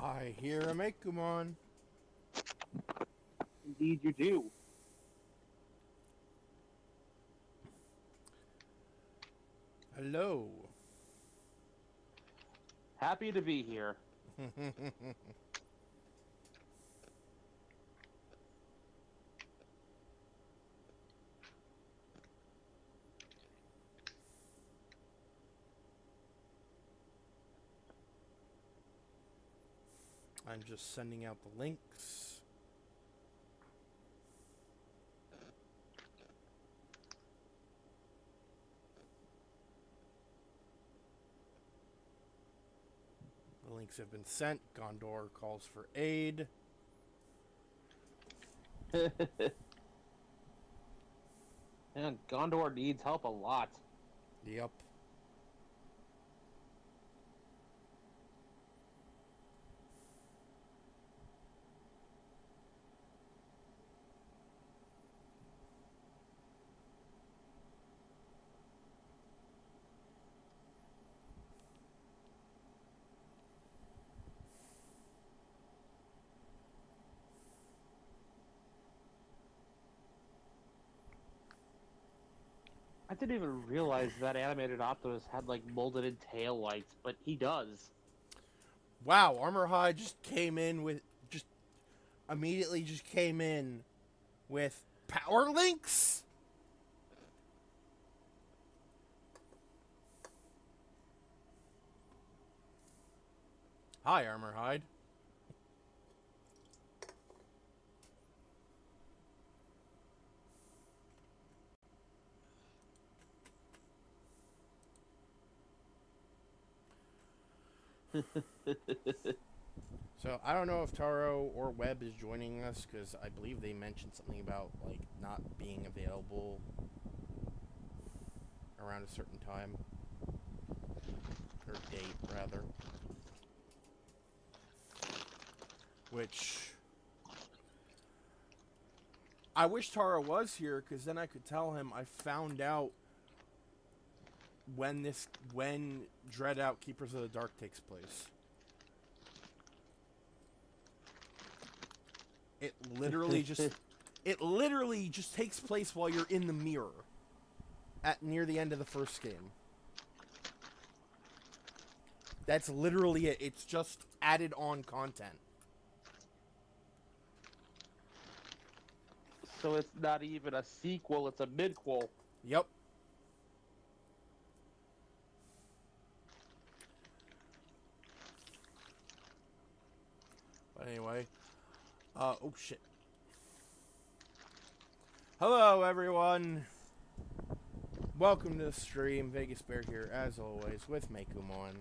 I hear a Mekumon. Indeed, you do. Hello. Happy to be here. I'm just sending out the links. The links have been sent. Gondor calls for aid. And Gondor needs help a lot. Yep. I didn't even realize that animated Optimus had like molded in tail lights, but he does. Wow, Armor High just came in with immediately just came in with power links. Hi, Armor Hide. So I don't know if Taro or Webb is joining us because I believe they mentioned something about like not being available around a certain time or date rather. Which I wish Taro was here because then I could tell him I found out when DreadOut Keepers of the Dark takes place. It literally just takes place while you're in the mirror at near the end of the first game. That's literally it. It's just added on content. So it's not even a sequel, it's a midquel. Yep. But anyway, oh shit. Hello everyone. Welcome to the stream. Vegas Bear here, as always, with Mekumon.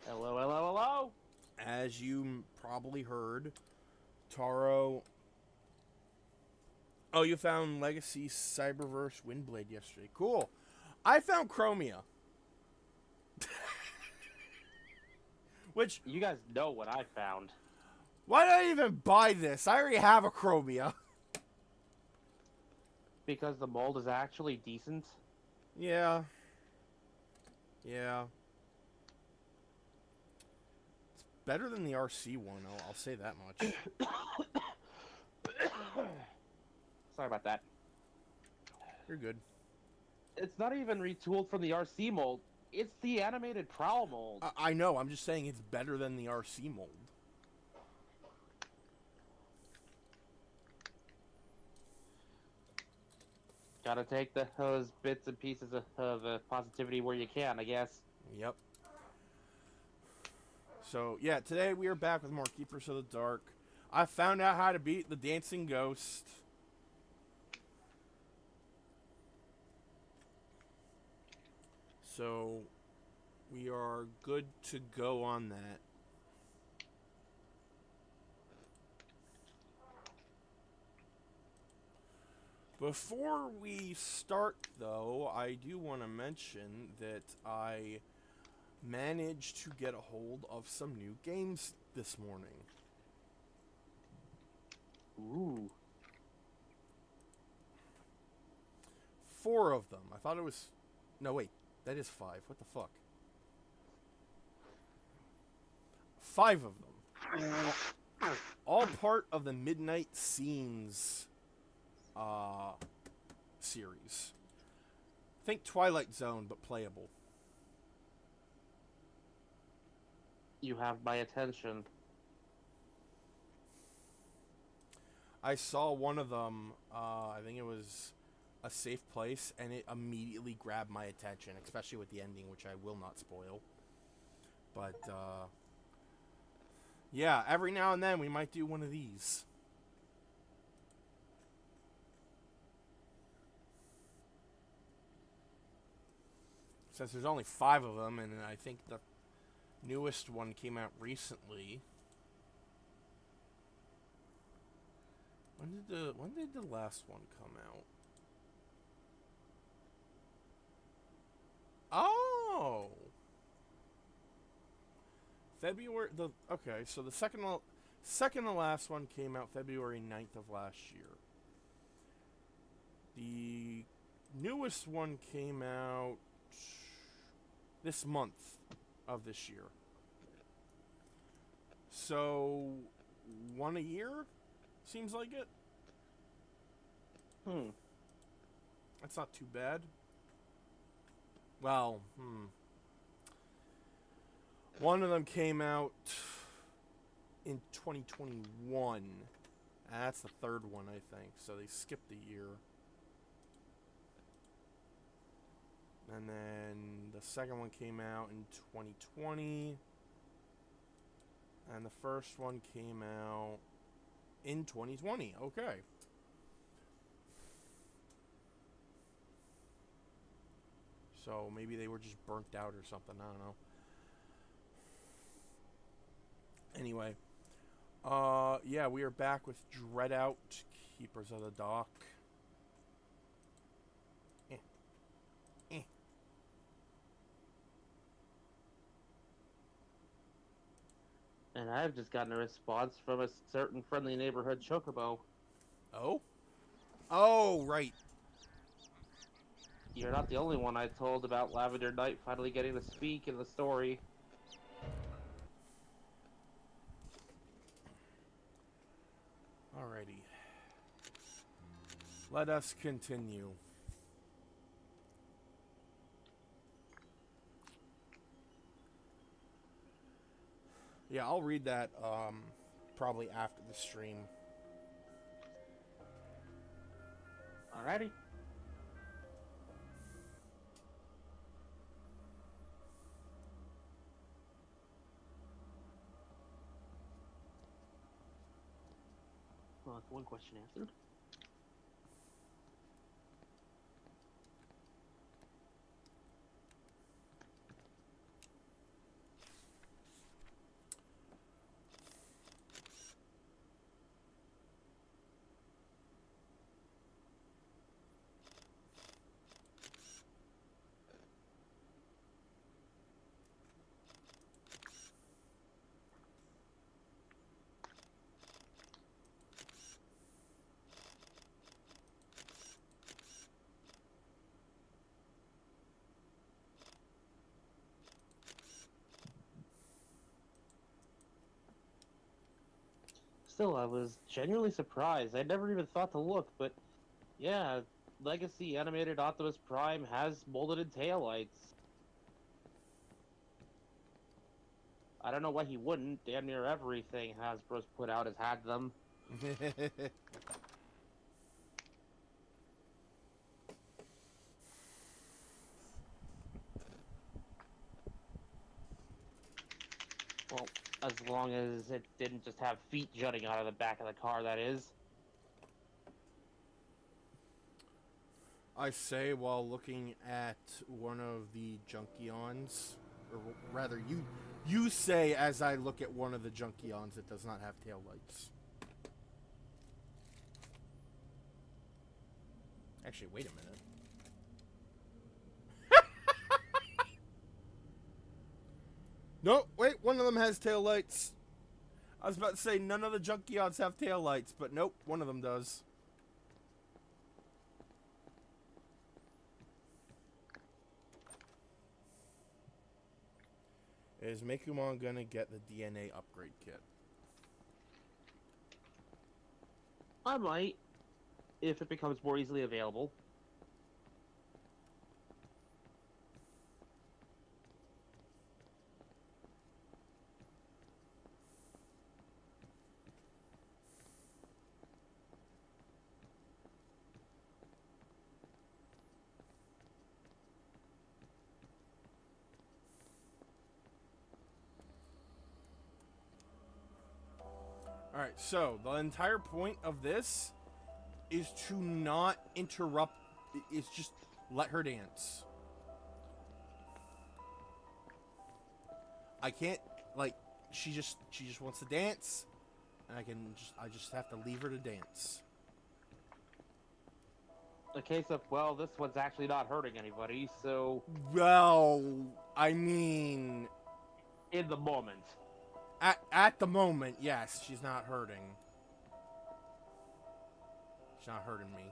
Hello, hello, hello! As you probably heard, Taro... Oh, you found Legacy Cyberverse Windblade yesterday. Cool. I found Chromia. Which... You guys know what I found. Why did I even buy this? I already have a Chromia. Because the mold is actually decent. Yeah. Yeah. It's better than the RC one, I'll say that much. Sorry about that. You're good. It's not even retooled from the RC mold. It's the animated Prowl mold. I know, I'm just saying it's better than the RC mold. Gotta take those bits and pieces of positivity where you can, I guess. Yep. So, yeah, today we are back with more Keepers of the Dark. I found out how to beat the Dancing Ghost. So, we are good to go on that. Before we start, though, I do want to mention that I managed to get a hold of some new games this morning. Ooh. 4 of them. I thought it was... No, wait. That is 5. What the fuck? 5 of them. All part of the Midnight Scenes series. Think Twilight Zone, but playable. You have my attention. I saw one of them, I think it was A Safe Place, and it immediately grabbed my attention, especially with the ending, which I will not spoil. But, yeah, every now and then we might do one of these. Since there's only 5 of them, and I think the newest one came out recently. When did the last one come out? Oh, February. Okay, so the second to last one came out February 9th of last year. The newest one came out this month of this year. So, one a year? Seems like it. That's not too bad. Well, one of them came out in 2021. That's the third one, I think. So they skipped a year. And then the second one came out in 2020. And the first one came out in 2020. Okay. So maybe they were just burnt out or something. I don't know. Anyway. Yeah, we are back with DreadOut, Keepers of the Dock. And I've just gotten a response from a certain friendly neighborhood chocobo. Oh? Oh, right. You're not the only one I told about Lavender Knight finally getting to speak in the story. Alrighty. Let us continue. Yeah, I'll read that probably after the stream. Alrighty. Well, that's one question answered. Still, I was genuinely surprised. I never even thought to look, but yeah, Legacy Animated Optimus Prime has molded in taillights. I don't know why he wouldn't. Damn near everything Hasbro's put out has had them. Well, as long as it didn't just have feet jutting out of the back of the car, that is. I say while looking at one of the Junkions, or rather, you say as I look at one of the Junkions that does not have taillights. Actually, wait a minute. No, wait, one of them has taillights. I was about to say none of the Junkions have taillights, but nope, one of them does. Is Mekumon gonna get the DNA upgrade kit? I might, if it becomes more easily available. Alright, so the entire point of this is to not interrupt. It's just let her dance. I can't, like, she just wants to dance, and I just have to leave her to dance. A case of, well, this one's actually not hurting anybody, so... Well, I mean... In the moment. At the moment, yes, she's not hurting. She's not hurting me.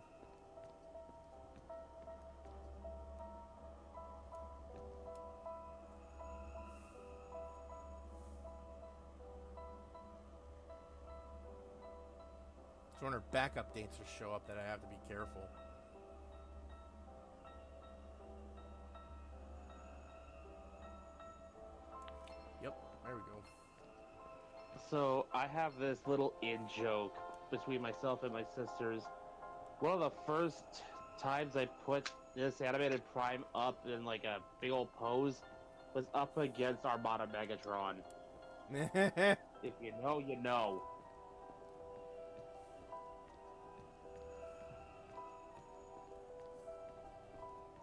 It's when her backup dancers show up that I have to be careful. Yep, there we go. So, I have this little in-joke between myself and my sisters. One of the first times I put this animated Prime up in, like, a big old pose was up against Armada Megatron. If you know, you know.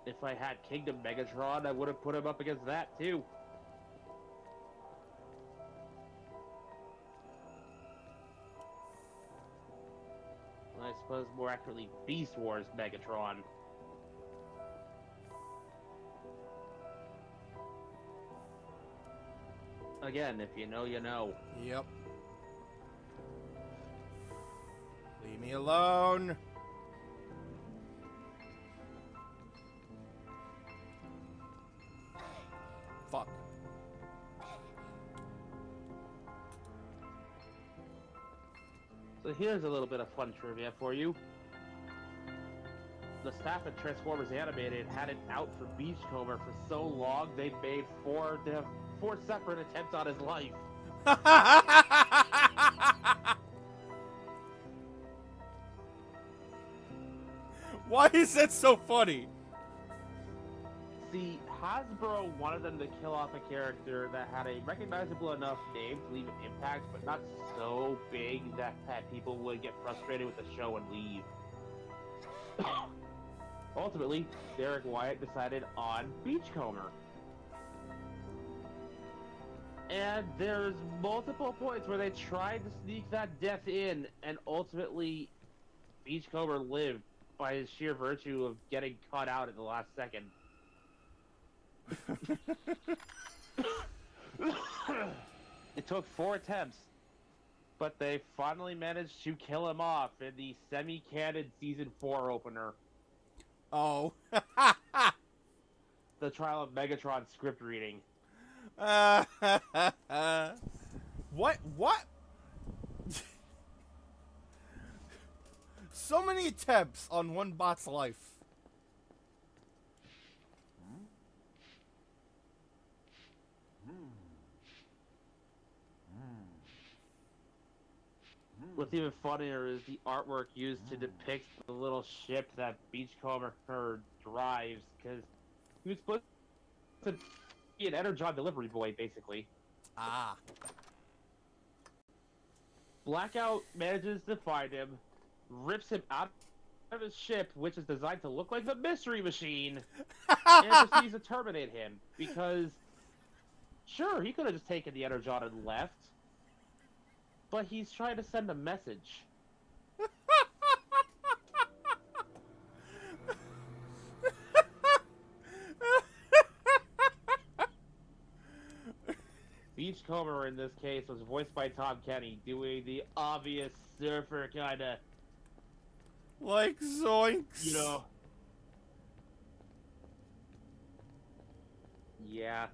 If I had Kingdom Megatron, I would have put him up against that, too. I suppose more accurately, Beast Wars Megatron. Again, if you know, you know. Yep. Leave me alone. Fuck. So here's a little bit of fun trivia for you. The staff at Transformers Animated had it out for Beachcomber for so long they made four separate attempts on his life. Why is that so funny? See, Hasbro wanted them to kill off a character that had a recognizable enough name to leave an impact, but not so big that people would get frustrated with the show and leave. Ultimately, Derek Wyatt decided on Beachcomber. And there's multiple points where they tried to sneak that death in, and ultimately, Beachcomber lived by his sheer virtue of getting cut out at the last second. It took 4 attempts, but they finally managed to kill him off in the semi-canon Season 4 opener. Oh. The Trial of Megatron script reading. What? So many attempts on one bot's life. What's even funnier is the artwork used to depict the little ship that Beachcomber drives, because he was supposed to be an Energon delivery boy, basically. Ah. Blackout Manages to find him, rips him out of his ship, which is designed to look like the Mystery Machine, and proceeds to terminate him, because, sure, he could have just taken the Energon and left, but he's trying to send a message. Beachcomber in this case was voiced by Tom Kenny, doing the obvious surfer kinda, like zoinks. you know. Yeah.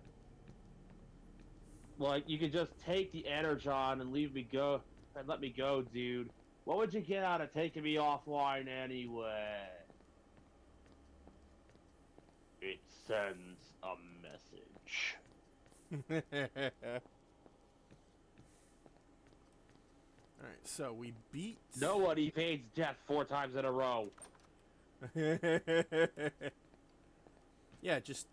Like, you could just take the energon and leave me go, and let me go, dude. What would you get out of taking me offline anyway? It sends a message. Alright, so we beat... No one evades death 4 times in a row. Yeah, just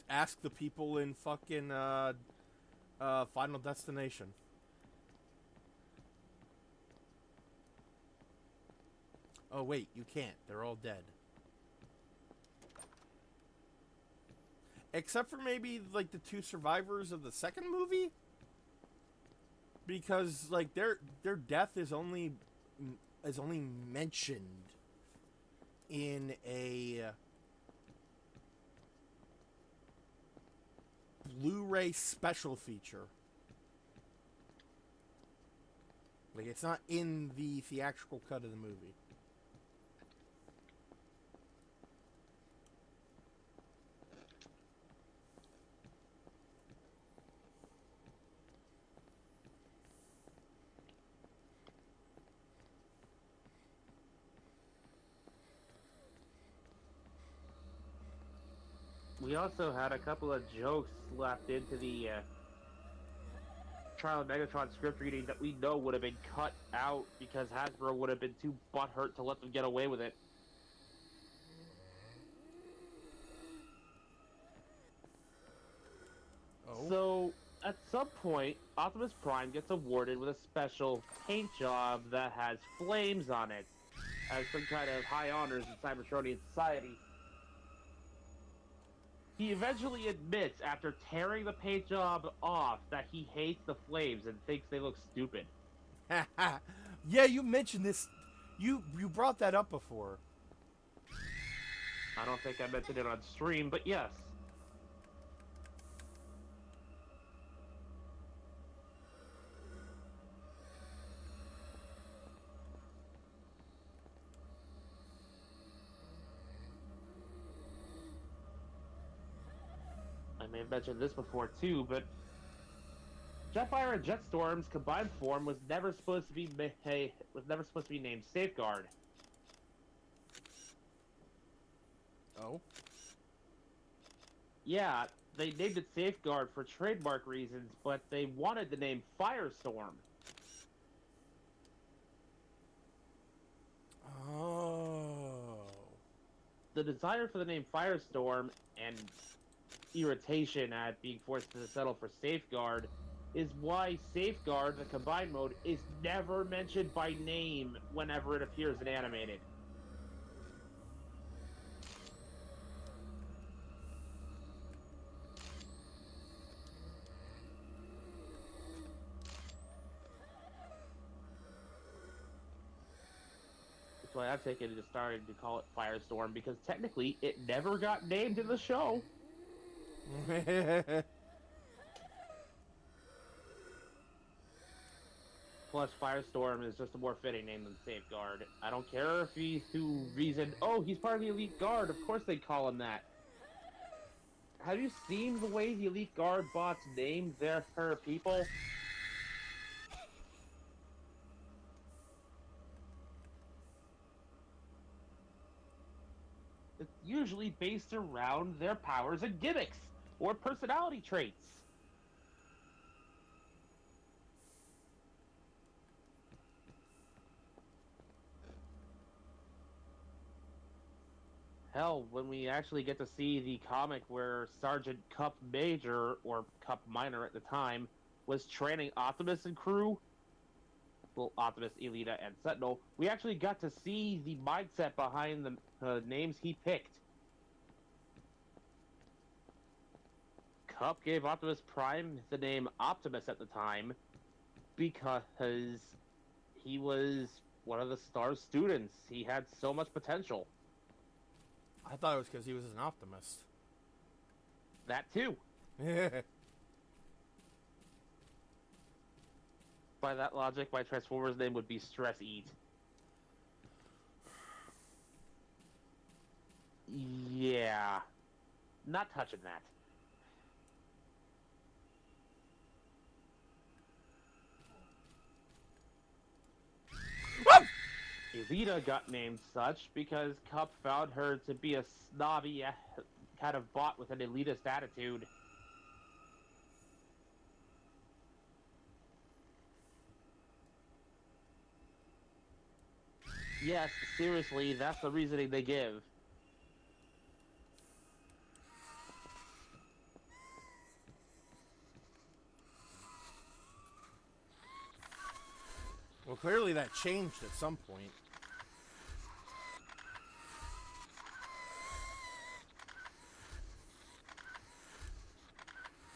ask the people in fucking Final Destination. Oh wait, you can't. They're all dead. Except for maybe like the 2 survivors of the second movie, because like their death is only mentioned in a Blu-ray special feature. Like, it's not in the theatrical cut of the movie. We also had a couple of jokes slapped into the Trial of Megatron script reading that we know would have been cut out because Hasbro would have been too butthurt to let them get away with it. Oh. So, at some point, Optimus Prime gets awarded with a special paint job that has flames on it, as some kind of high honors in Cybertronian society. He eventually admits, after tearing the paint job off, that he hates the flames and thinks they look stupid. Yeah, you mentioned this. You brought that up before. I don't think I mentioned it on stream, but yes. I may have mentioned this before too, but Jetfire and Jetstorm's combined form was never supposed to be named Safeguard. Oh. Yeah, they named it Safeguard for trademark reasons, but they wanted the name Firestorm. Oh. The desire for the name Firestorm and irritation at being forced to settle for Safeguard is why Safeguard, the combined mode, is never mentioned by name whenever it appears in animated. That's why I've taken to starting to call it Firestorm, because technically it never got named in the show. Plus, Firestorm is just a more fitting name than Safeguard. I don't care if he's who reasoned, oh, he's part of the Elite Guard, of course they'd call him that. Have you seen the way the Elite Guard bots name their people? It's usually based around their powers and gimmicks, or personality traits. Hell, when we actually get to see the comic where Sergeant Cup Major, or Cup Minor at the time, was training Optimus and crew, well, Optimus, Elita, and Sentinel, we actually got to see the mindset behind the names he picked. Cup gave Optimus Prime the name Optimus at the time because he was one of the STAR's students. He had so much potential. I thought it was because he was an optimist. That too. By that logic, my Transformer's name would be Stress Eat. Yeah. Not touching that. Elita got named such because Cup found her to be a snobby kind of bot with an elitist attitude. Yes, seriously, that's the reasoning they give. Well, clearly that changed at some point.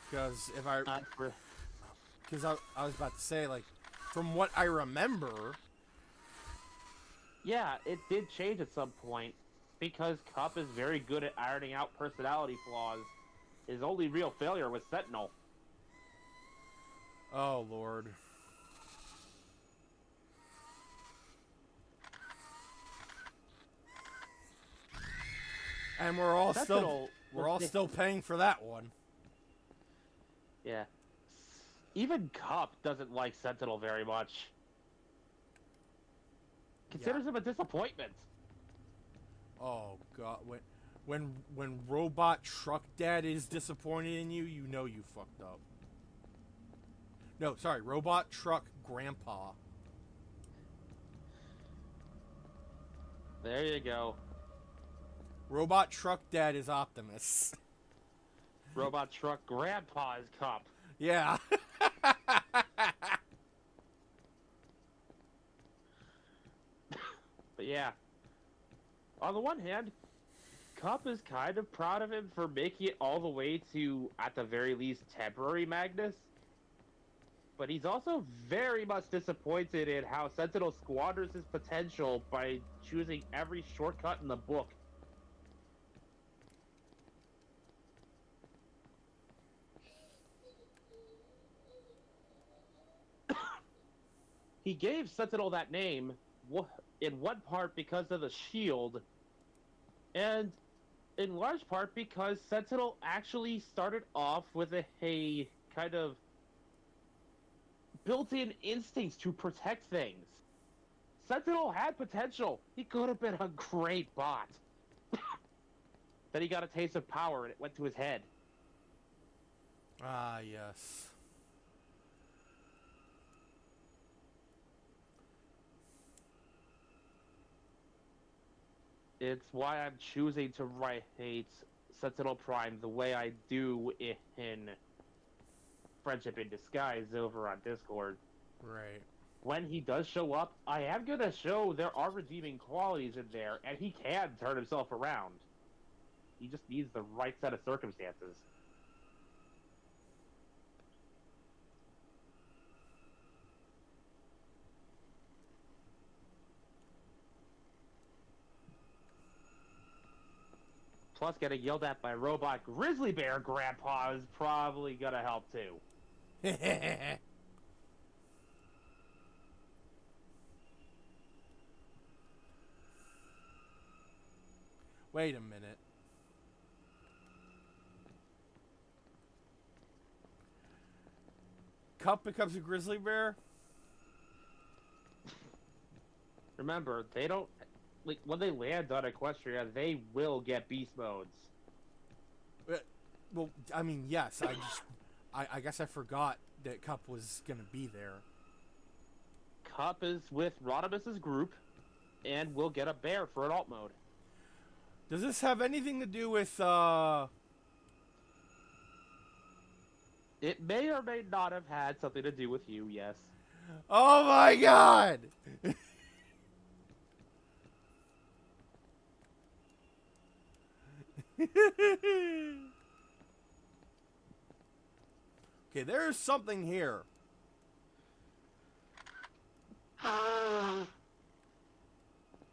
Because if I... Because I was about to say, like, from what I remember... Yeah, it did change at some point. Because Cup is very good at ironing out personality flaws. His only real failure was Sentinel. Oh, Lord. And we're all still paying for that one. Yeah. Even Cup doesn't like Sentinel very much. Considers him a disappointment. Oh God, when Robot Truck Dad is disappointed in you, you know you fucked up. No, sorry, Robot Truck Grandpa. There you go. Robot Truck Dad is Optimus. Robot Truck Grandpa is Cup. Yeah. But yeah. On the one hand, Cup is kind of proud of him for making it all the way to, at the very least, temporary Magnus. But he's also very much disappointed in how Sentinel squanders his potential by choosing every shortcut in the book. He gave Sentinel that name in one part because of the shield, and in large part because Sentinel actually started off with a kind of built-in instincts to protect things. Sentinel had potential. He could have been a great bot. Then he got a taste of power and it went to his head. Ah, yes. It's why I'm choosing to write Sentinel Prime the way I do in Friendship in Disguise over on Discord. Right. When he does show up, I am going to show there are redeeming qualities in there, and he can turn himself around. He just needs the right set of circumstances. Plus, getting yelled at by Robot Grizzly Bear Grandpa is probably gonna help too. Wait a minute. Cup becomes a grizzly bear? Remember, they don't... Like, when they land on Equestria, they will get beast modes. Well, I mean, yes. I guess I forgot that Cup was gonna be there. Cup is with Rodimus's group, and will get a bear for an alt mode. Does this have anything to do with, It may or may not have had something to do with you, yes. Oh my God! Okay, there's something here.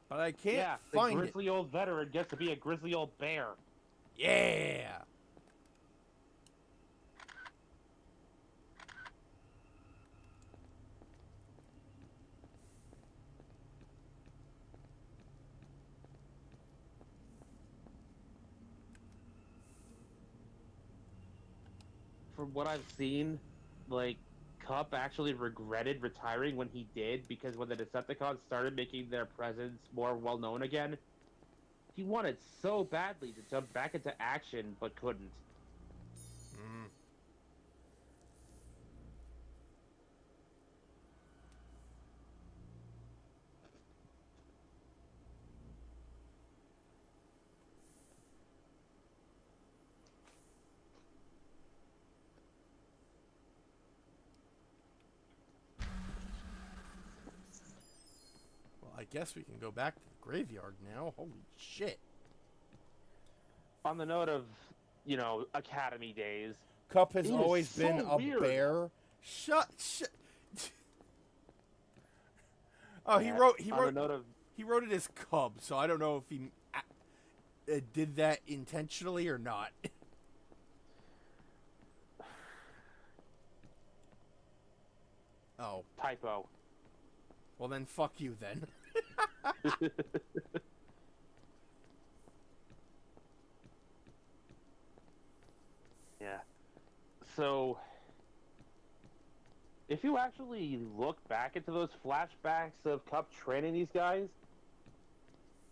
But I can't find it. The grizzly old veteran gets to be a grizzly old bear. Yeah! From what I've seen, like, Cup actually regretted retiring when he did, because when the Decepticons started making their presence more well known again, he wanted so badly to jump back into action but couldn't. Mm. Well, I guess we can go back to the graveyard now. Holy shit. On the note of, Academy days, Cup has it is always been so a weird. bear. Shut. Oh, he Yeah, wrote on the note of, it as Cub, so I don't know if he did that intentionally or not. Oh, typo. well then fuck you then. Yeah. So, if you actually look back into those flashbacks of Cup training these guys,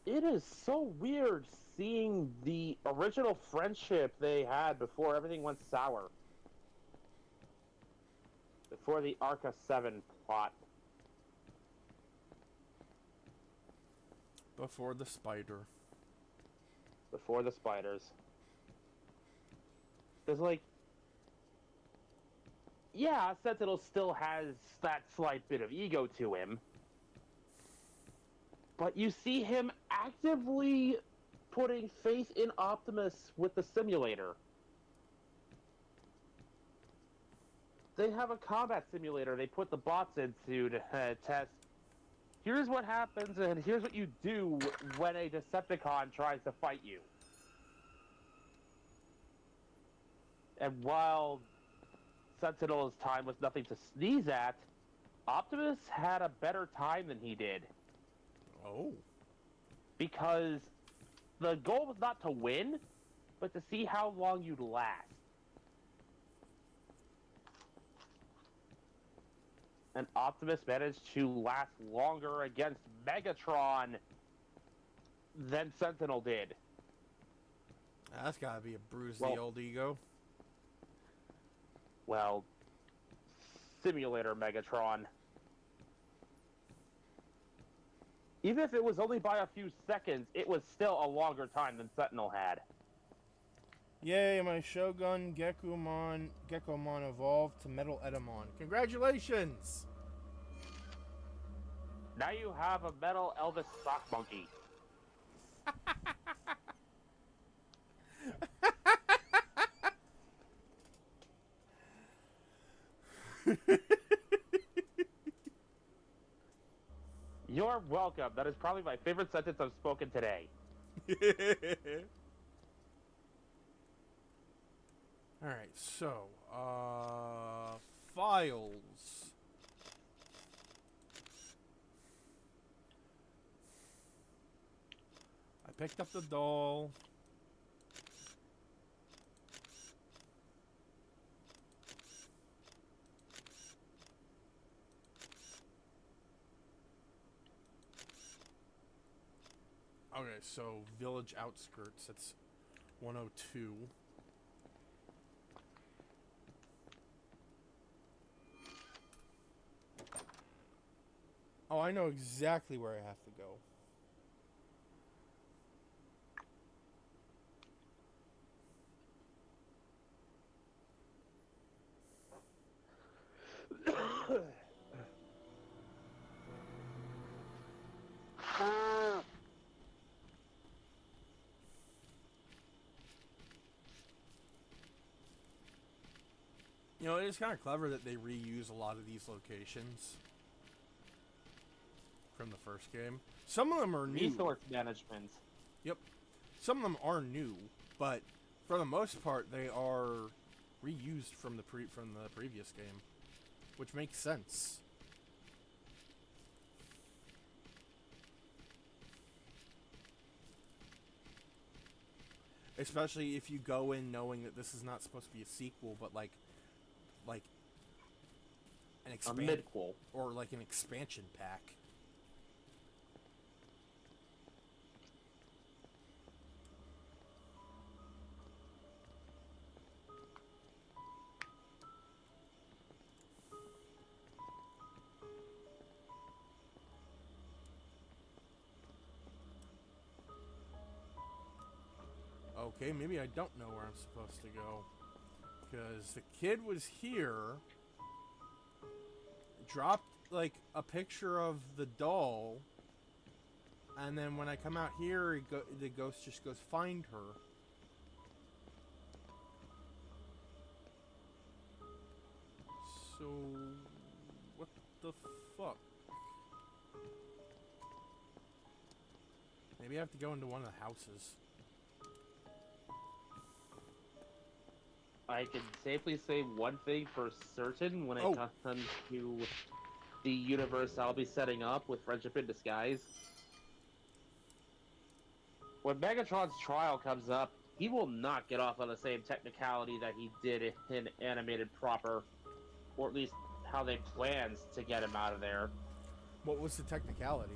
it is so weird seeing the original friendship they had before everything went sour. Before the Arca 7 plot. Before the spider. Before the spiders. There's like... Yeah, Sentinel still has that slight bit of ego to him. But you see him actively putting faith in Optimus with the simulator. They have a combat simulator they put the bots into to test. Here's what happens, and here's what you do when a Decepticon tries to fight you. And while Sentinel's time was nothing to sneeze at, Optimus had a better time than he did. Oh. Because the goal was not to win, but to see how long you'd last. And Optimus managed to last longer against Megatron than Sentinel did. That's gotta be a bruise Well- the old ego. Well, simulator Megatron. Even if it was only by a few seconds, it was still a longer time than Sentinel had. Yay, my Shogun Geckomon evolved to Metal Edamon. Congratulations! Now you have a metal Elvis sock monkey. You're welcome. That is probably my favorite sentence I've spoken today. Alright, so, files. I picked up the doll. Okay, so village outskirts, that's 102. Oh, I know exactly where I have to go. You know, it is kind of clever that they reuse a lot of these locations from the first game. Some of them are new. Resource management. Yep. Some of them are new, but for the most part, they are reused from the previous game, which makes sense. Especially if you go in knowing that this is not supposed to be a sequel, but like a midquel. or like an expansion pack. Okay, maybe I don't know where I'm supposed to go. Because the kid was here, dropped, like, a picture of the doll, and then when I come out here, the ghost just goes, find her. So, what the fuck? Maybe I have to go into one of the houses. I can safely say one thing for certain when it comes to the universe I'll be setting up with Friendship in Disguise. When Megatron's trial comes up, he will not get off on the same technicality that he did in Animated Proper, or at least how they planned to get him out of there. What was the technicality?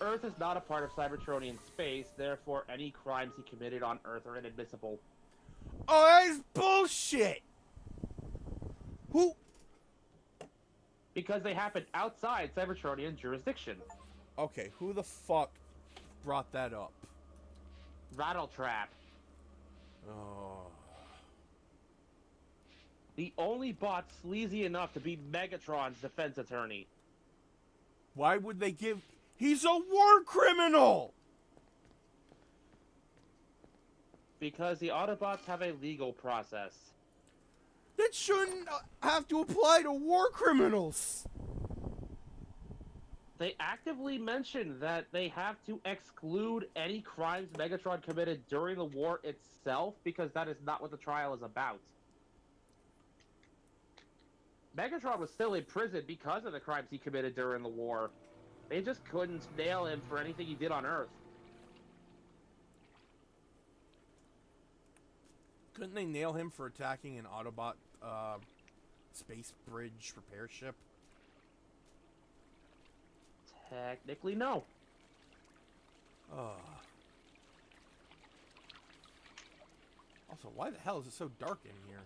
Earth is not a part of Cybertronian space, therefore any crimes he committed on Earth are inadmissible. Oh, that's bullshit! Who? Because they happen outside Cybertronian jurisdiction. Okay, who the fuck brought that up? Rattletrap. Oh. The only bot sleazy enough to be Megatron's defense attorney. Why would they give... He's a war criminal! Because the Autobots have a legal process. That shouldn't have to apply to war criminals! They actively mention that they have to exclude any crimes Megatron committed during the war itself, because that is not what the trial is about. Megatron was still in prison because of the crimes he committed during the war. They just couldn't nail him for anything he did on Earth. Couldn't they nail him for attacking an Autobot space bridge repair ship? Technically, no. Also, why the hell is it so dark in here?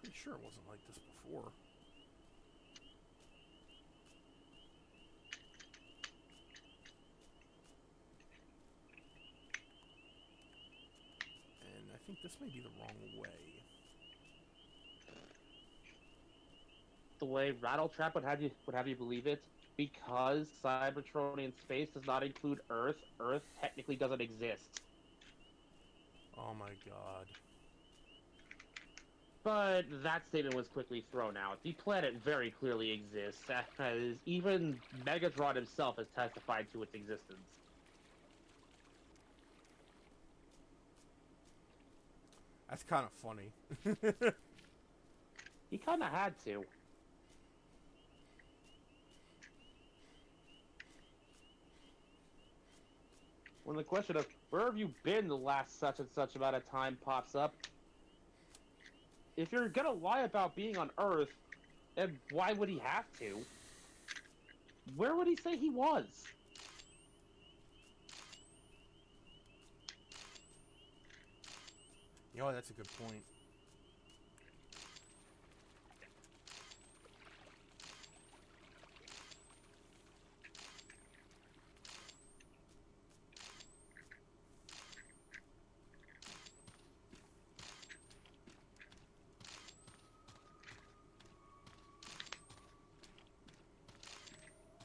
Pretty sure it wasn't like this before. And I think this may be the wrong way. The way Rattletrap would have you believe it, because Cybertronian space does not include Earth, Earth technically doesn't exist. Oh my god. But that statement was quickly thrown out. The planet very clearly exists, as even Megatron himself has testified to its existence. That's kind of funny. He kind of had to. When the question of, where have you been the last such and such amount of time pops up, if you're gonna lie about being on Earth, then why would he have to? Where would he say he was? You know, that's a good point.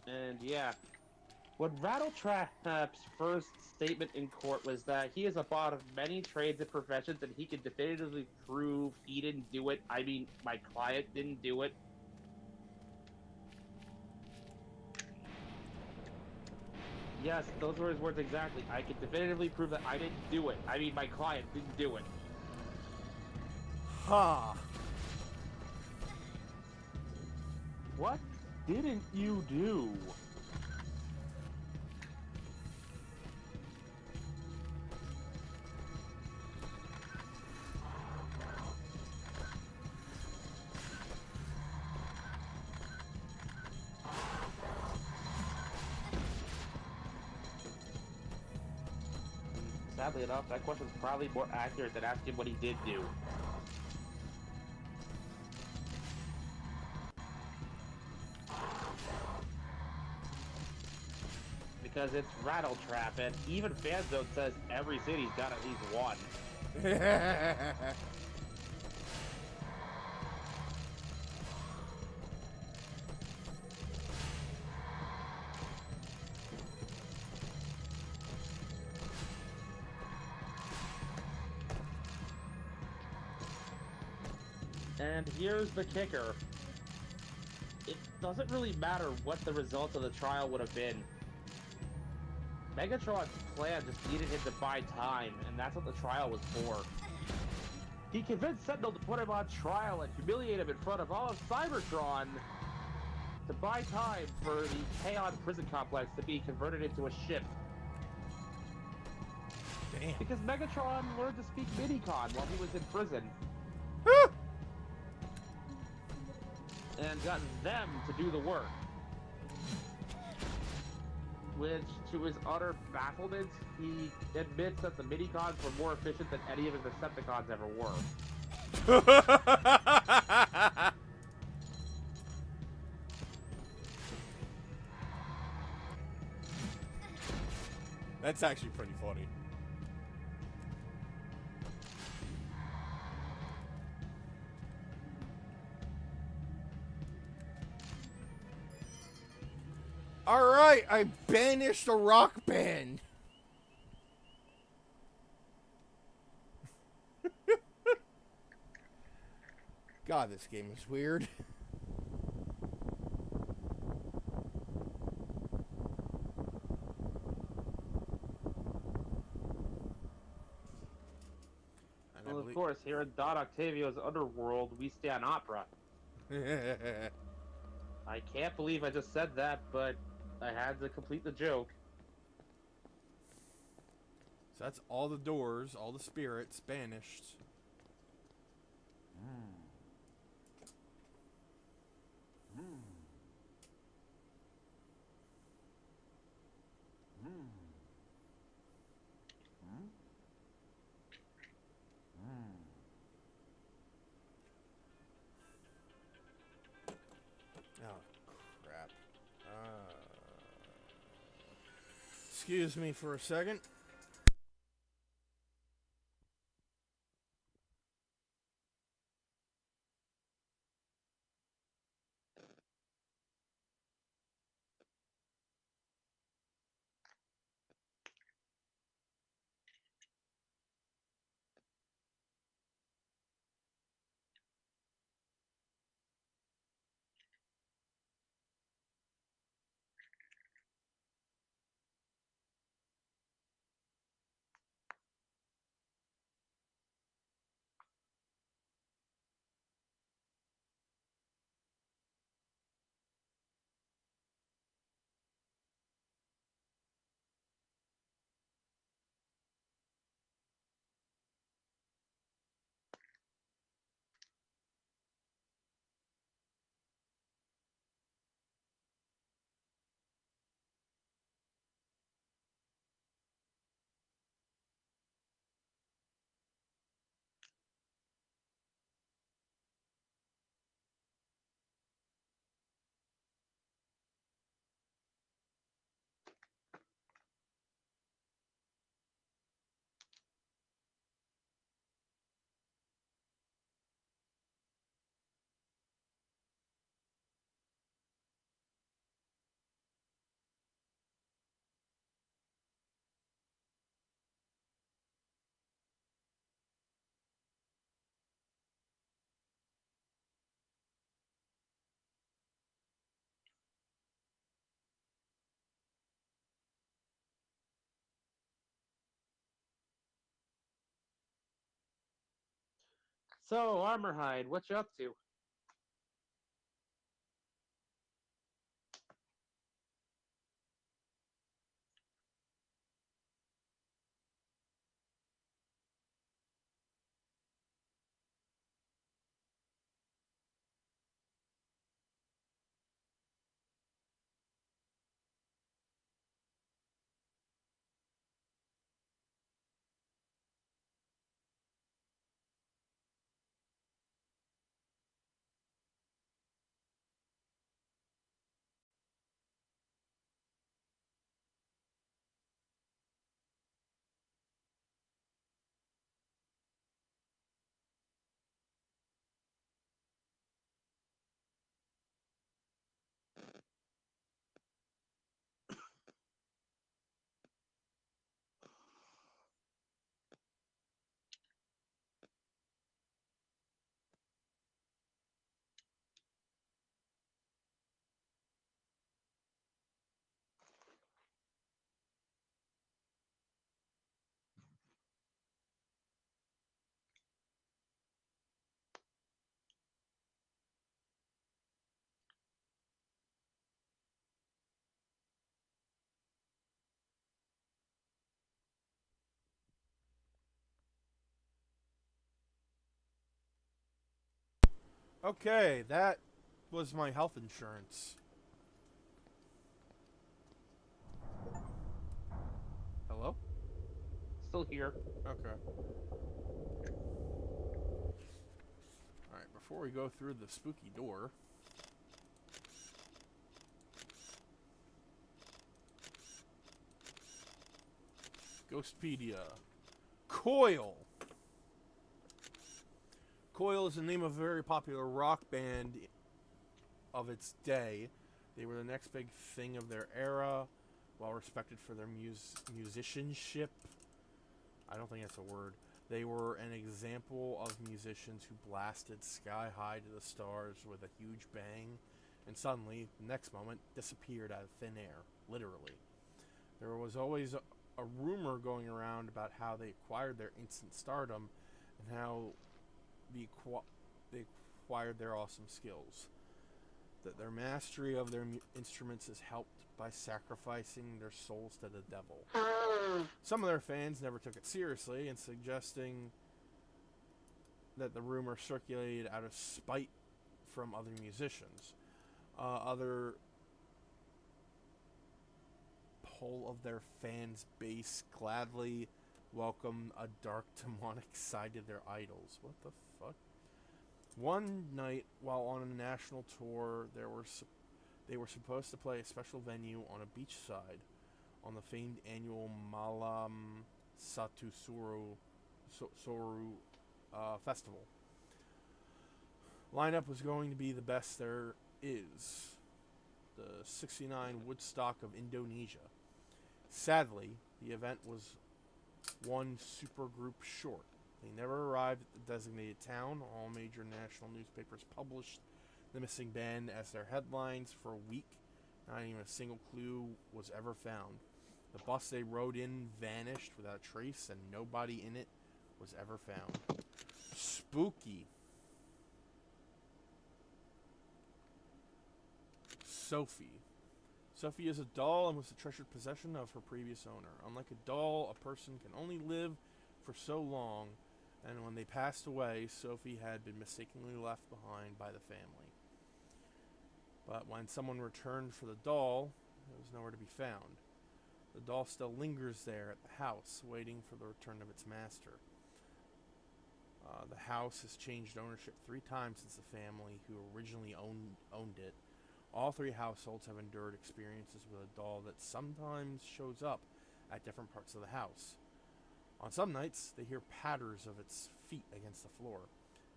And yeah, what Rattletrap's first statement in court was that he is a bot of many trades and professions, and he can definitively prove he didn't do it. I mean, my client didn't do it. Yes, those were his words exactly. I can definitively prove that I didn't do it. I mean, my client didn't do it. Ha! What didn't you do? sadly enough, that question's probably more accurate than asking what he did do. Because it's Rattle Trap, and even Fanzone says every city's got at least one. And here's the kicker. It doesn't really matter what the result of the trial would have been. Megatron's plan just needed him to buy time, and that's what the trial was for. He convinced Sentinel to put him on trial and humiliate him in front of all of Cybertron to buy time for the Chaos prison complex to be converted into a ship. Damn. Because Megatron learned to speak Minicon while he was in prison. And got them to do the work. Which, to his utter bafflement, he admits that the Minicons were more efficient than any of his Decepticons ever were. That's actually pretty funny. Alright, I banished a rock band. God, this game is weird. Well, of course, here in Don Octavio's Underworld, we stand opera. I can't believe I just said that, but I had to complete the joke. So that's all the doors, all the spirits banished. Oh, crap. Excuse me for a second. So, Armorhide, what you up to? Okay, that was my health insurance. Hello? Still here. Okay. Alright, before we go through the spooky door... Ghostpedia. Coil! Coil is the name of a very popular rock band of its day. They were the next big thing of their era, well respected for their musicianship. I don't think that's a word. They were an example of musicians who blasted sky high to the stars with a huge bang, and suddenly, the next moment, disappeared out of thin air, literally. There was always a rumor going around about how they acquired their instant stardom and how they acquired their awesome skills. That their mastery of their instruments is helped by sacrificing their souls to the devil. Some of their fans never took it seriously and suggesting that the rumor circulated out of spite from other musicians. Other whole of their fans base gladly welcomed a dark demonic side to their idols. What the fuck? One night while on a national tour, they were supposed to play a special venue on a beach side on the famed annual Malam Satu Soru festival. Lineup was going to be the best there is. The 69 Woodstock of Indonesia. Sadly, the event was one supergroup short. They never arrived at the designated town. All major national newspapers published the missing band as their headlines for a week. Not even a single clue was ever found. The bus they rode in vanished without a trace, and nobody in it was ever found. Spooky. Sophie. Sophie is a doll and was the treasured possession of her previous owner. Unlike a doll, a person can only live for so long, and when they passed away, Sophie had been mistakenly left behind by the family. But when someone returned for the doll, it was nowhere to be found. The doll still lingers there at the house, waiting for the return of its master. The house has changed ownership 3 times since the family who originally owned it. All 3 households have endured experiences with a doll that sometimes shows up at different parts of the house. On some nights, they hear patters of its feet against the floor.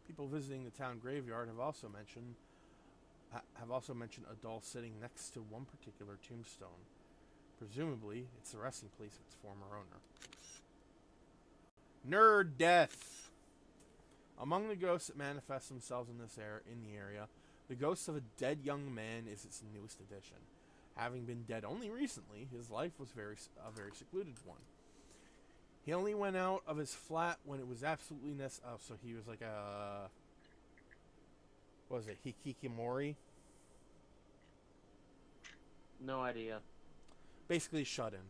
People visiting the town graveyard have also mentioned a doll sitting next to one particular tombstone. Presumably, it's the resting place of its former owner. Nerd death. Among the ghosts that manifest themselves in the area, the ghost of a dead young man is its newest addition. Having been dead only recently, his life was a very secluded one. He only went out of his flat when it was absolutely necessary. Oh, so he was like a... What was it? Hikikomori? No idea. Basically shut in.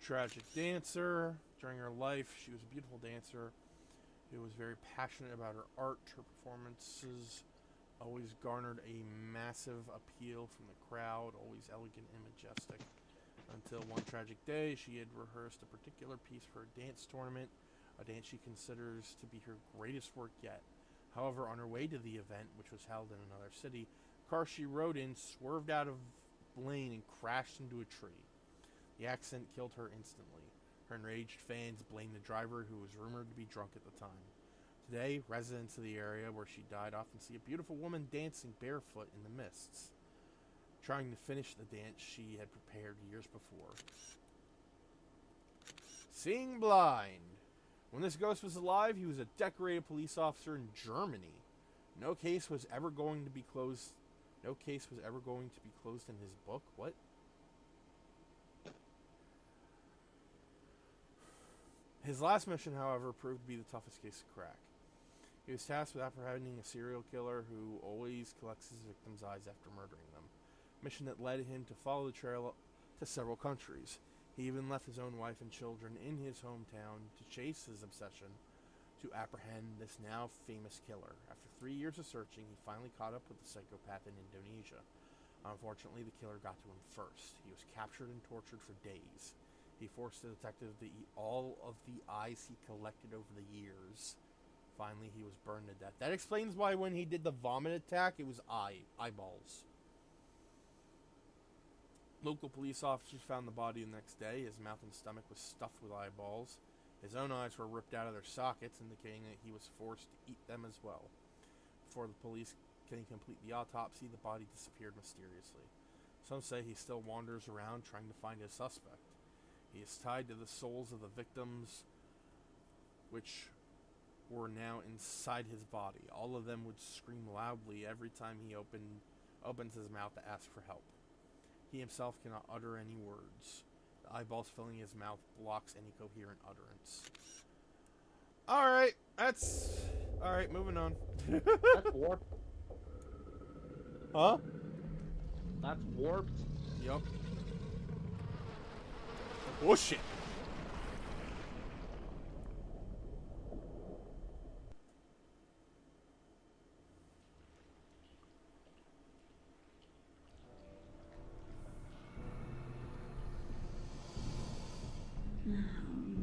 Tragic dancer. During her life, she was a beautiful dancer who was very passionate about her art. Her performances always garnered a massive appeal from the crowd, always elegant and majestic. Until one tragic day, she had rehearsed a particular piece for a dance tournament, a dance she considers to be her greatest work yet. However, on her way to the event, which was held in another city, the car she rode in swerved out of lane and crashed into a tree. The accident killed her instantly. Her enraged fans blamed the driver, who was rumored to be drunk at the time. Today, residents of the area where she died often see a beautiful woman dancing barefoot in the mists, trying to finish the dance she had prepared years before. Seeing blind. When this ghost was alive, he was a decorated police officer in Germany. No case was ever going to be closed in his book. What? His last mission, however, proved to be the toughest case to crack. He was tasked with apprehending a serial killer who always collects his victims' eyes after murdering them. A mission that led him to follow the trail to several countries. He even left his own wife and children in his hometown to chase his obsession to apprehend this now famous killer. After 3 years of searching, he finally caught up with the psychopath in Indonesia. Unfortunately, the killer got to him first. He was captured and tortured for days. He forced the detective to eat all of the eyes he collected over the years. Finally, he was burned to death. That explains why when he did the vomit attack, it was eyeballs. Local police officers found the body the next day. His mouth and stomach was stuffed with eyeballs. His own eyes were ripped out of their sockets, indicating that he was forced to eat them as well. Before the police can complete the autopsy, the body disappeared mysteriously. Some say he still wanders around trying to find his suspect. He is tied to the souls of the victims, which were now inside his body. All of them would scream loudly every time he opens his mouth to ask for help. He himself cannot utter any words. The eyeballs filling his mouth blocks any coherent utterance. Alright, Alright, moving on. That's warped. Huh? That's warped. Yup. Oh shit. Oh,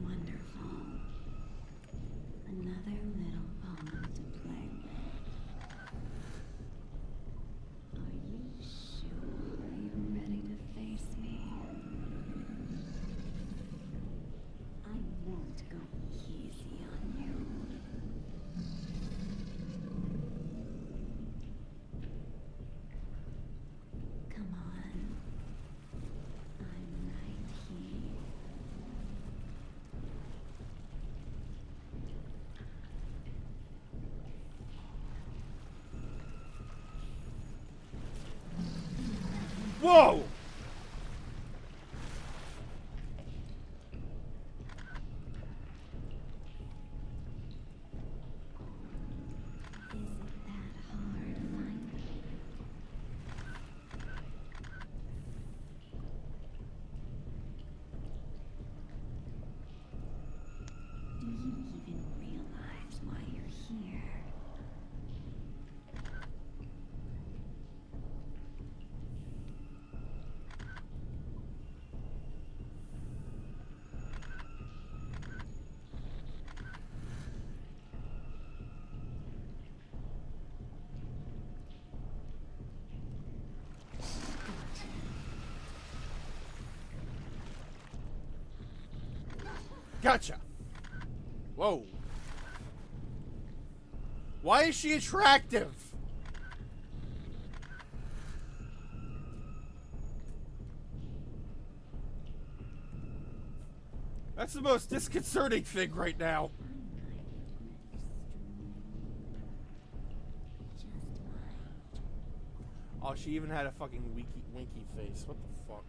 wonderful. Another little poem to play with. Are you sure you're ready to face me? I won't go easy on you. Come on. I'm right here. Whoa! Is it that hard finding? Do you even realize why you're here? Gotcha! Whoa. Why is she attractive? That's the most disconcerting thing right now. Oh, she even had a fucking winky face. What the fuck?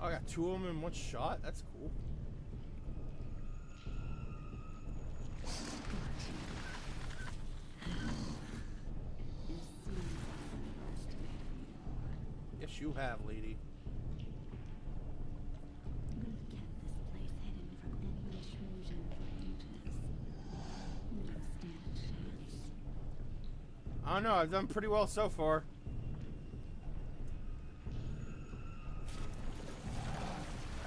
Oh, I got two of them in one shot? That's cool. Yes, you have, lady. We've kept this place hidden from any intrusion for ages. We don't stand a chance. I don't know, I've done pretty well so far.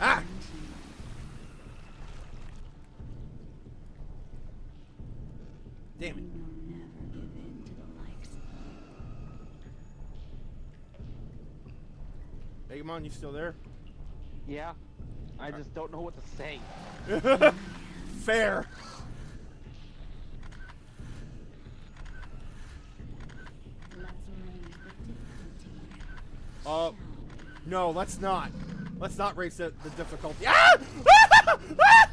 Ah! Damn it. We will never give in to the likes of you. Egamon, you still there? Yeah. I just don't know what to say. Fair. Let's raise the difficulty. No, let's not. Let's not raise the difficulty. Ah! Ah!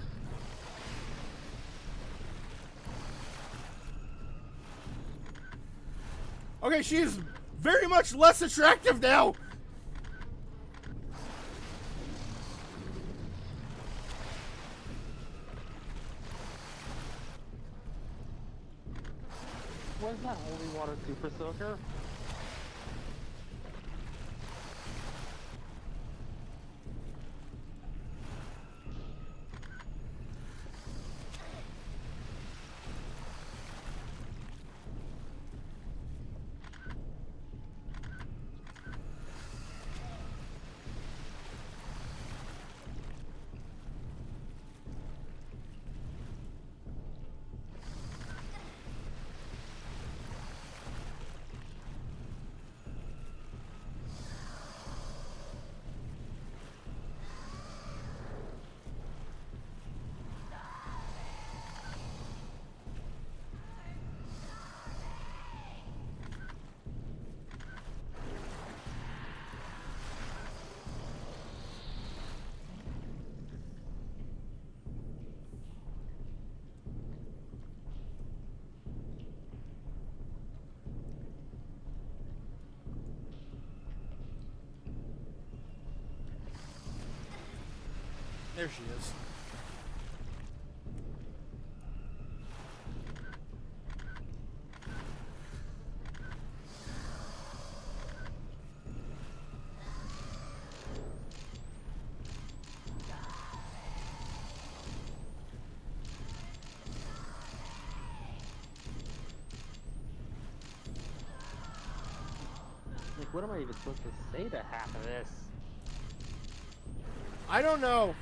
Okay, she is very much less attractive now. What's that holy water super soaker? There she is. Like, what am I even supposed to say to half of this? I don't know.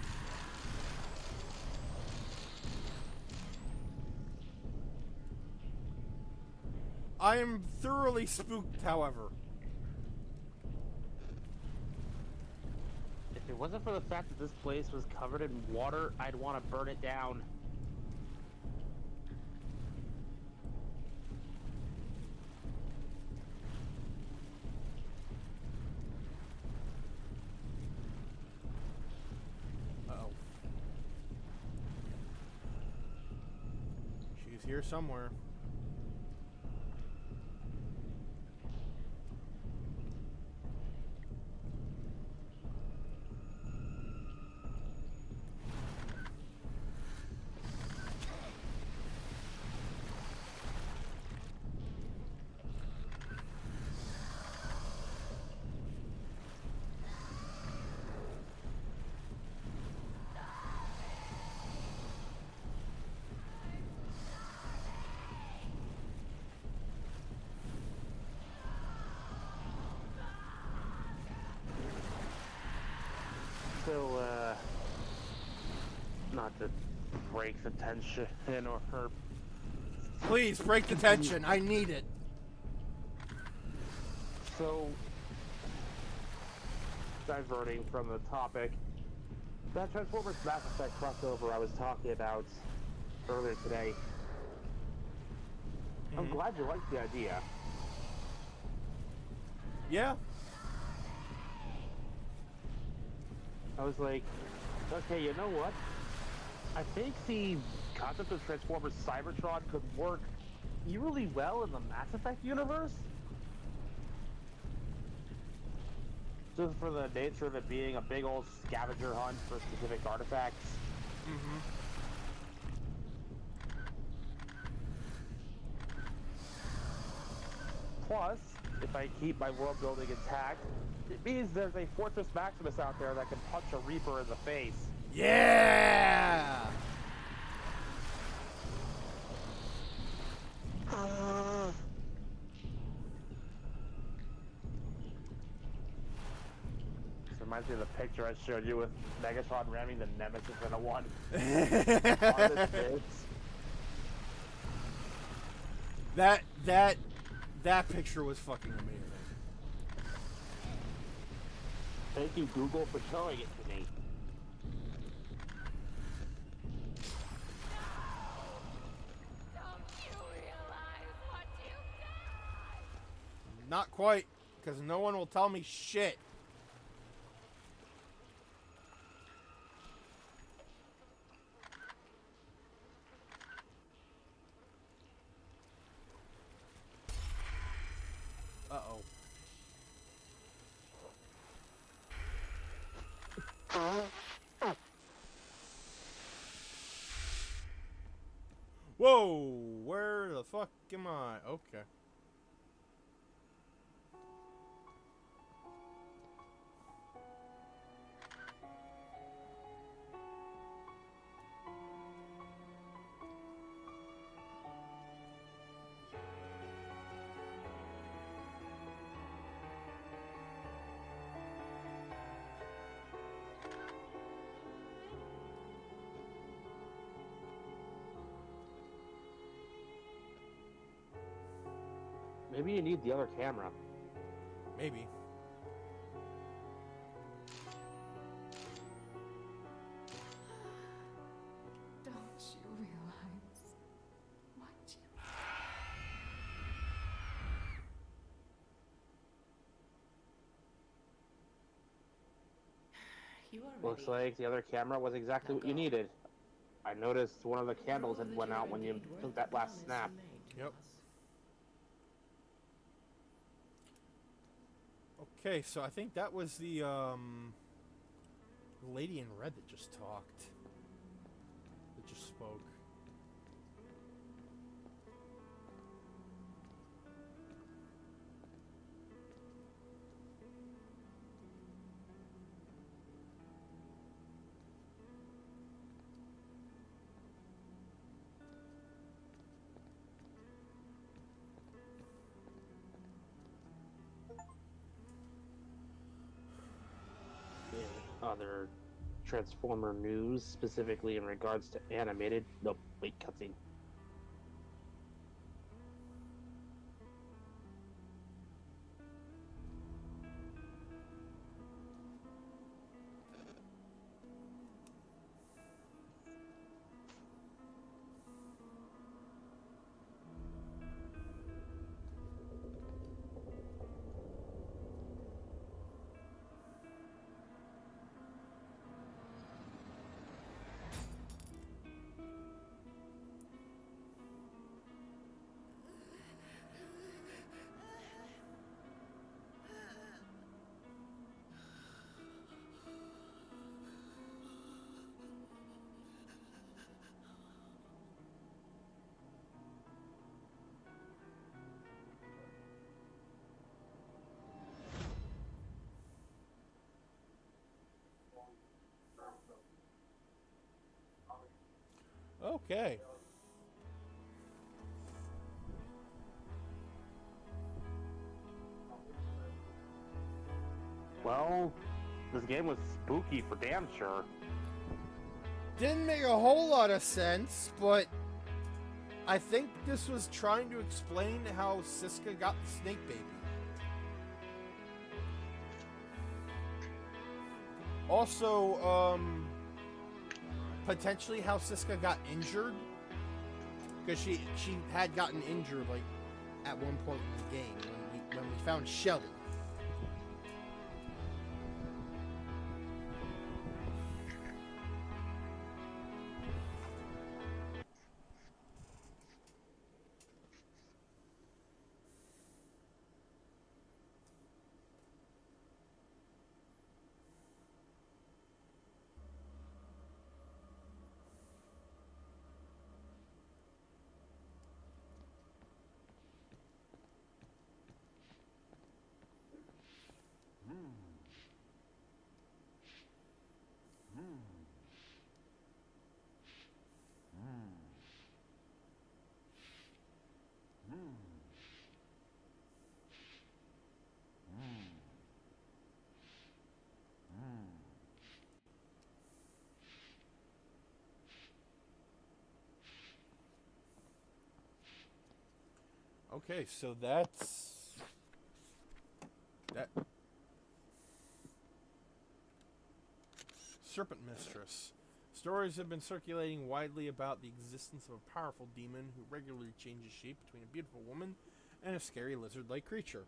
I am thoroughly spooked, however. If it wasn't for the fact that this place was covered in water, I'd want to burn it down. Uh-oh. She's here somewhere. So, not to break the tension or her. Please, break the tension. I need it. So, diverting from the topic, that Transformers Mass Effect crossover I was talking about earlier today, I'm glad you liked the idea. Yeah. I was like, okay, you know what? I think the concept of Transformers Cybertron could work really well in the Mass Effect universe. Just for the nature of it being a big old scavenger hunt for specific artifacts. Plus, if I keep my world building intact, it means there's a Fortress Maximus out there that can punch a Reaper in the face. Yeah. This reminds me of the picture I showed you with Megatron ramming the Nemesis in a one. On his face. That picture was fucking amazing. Thank you, Google, for showing it to me. Don't you realize what you've done? Not quite, because no one will tell me shit. Uh-oh. Whoa! Where the fuck am I? Okay. Maybe you need the other camera. Maybe. Don't you realize what you... You are Looks ready. like the other camera was exactly Now what you go. needed. I noticed one of the candles had Prove went that out you're when you indeed worth took the that last promise snap. you made to Yep. us. Okay, so I think that was the lady in red that just talked. That just spoke. In other Transformer news, specifically in regards to animated. Nope, wait, cutscene. Okay. Well, this game was spooky for damn sure. Didn't make a whole lot of sense, but I think this was trying to explain how Siska got the snake baby. Also, potentially how Siska got injured, because she had gotten injured like at one point in the game when we found Shelly. Okay, so that's that. Serpent Mistress. Stories have been circulating widely about the existence of a powerful demon who regularly changes shape between a beautiful woman and a scary lizard-like creature.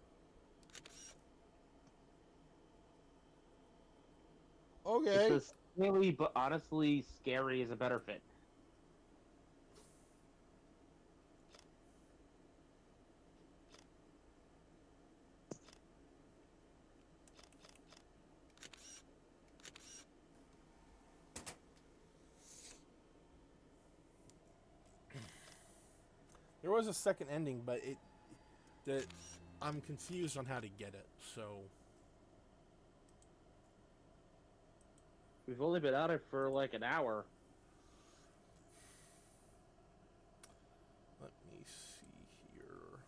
Okay. It's a silly but honestly scary is a better fit. There was a second ending, but I'm confused on how to get it. So We've only been at it for like an hour. let me see here.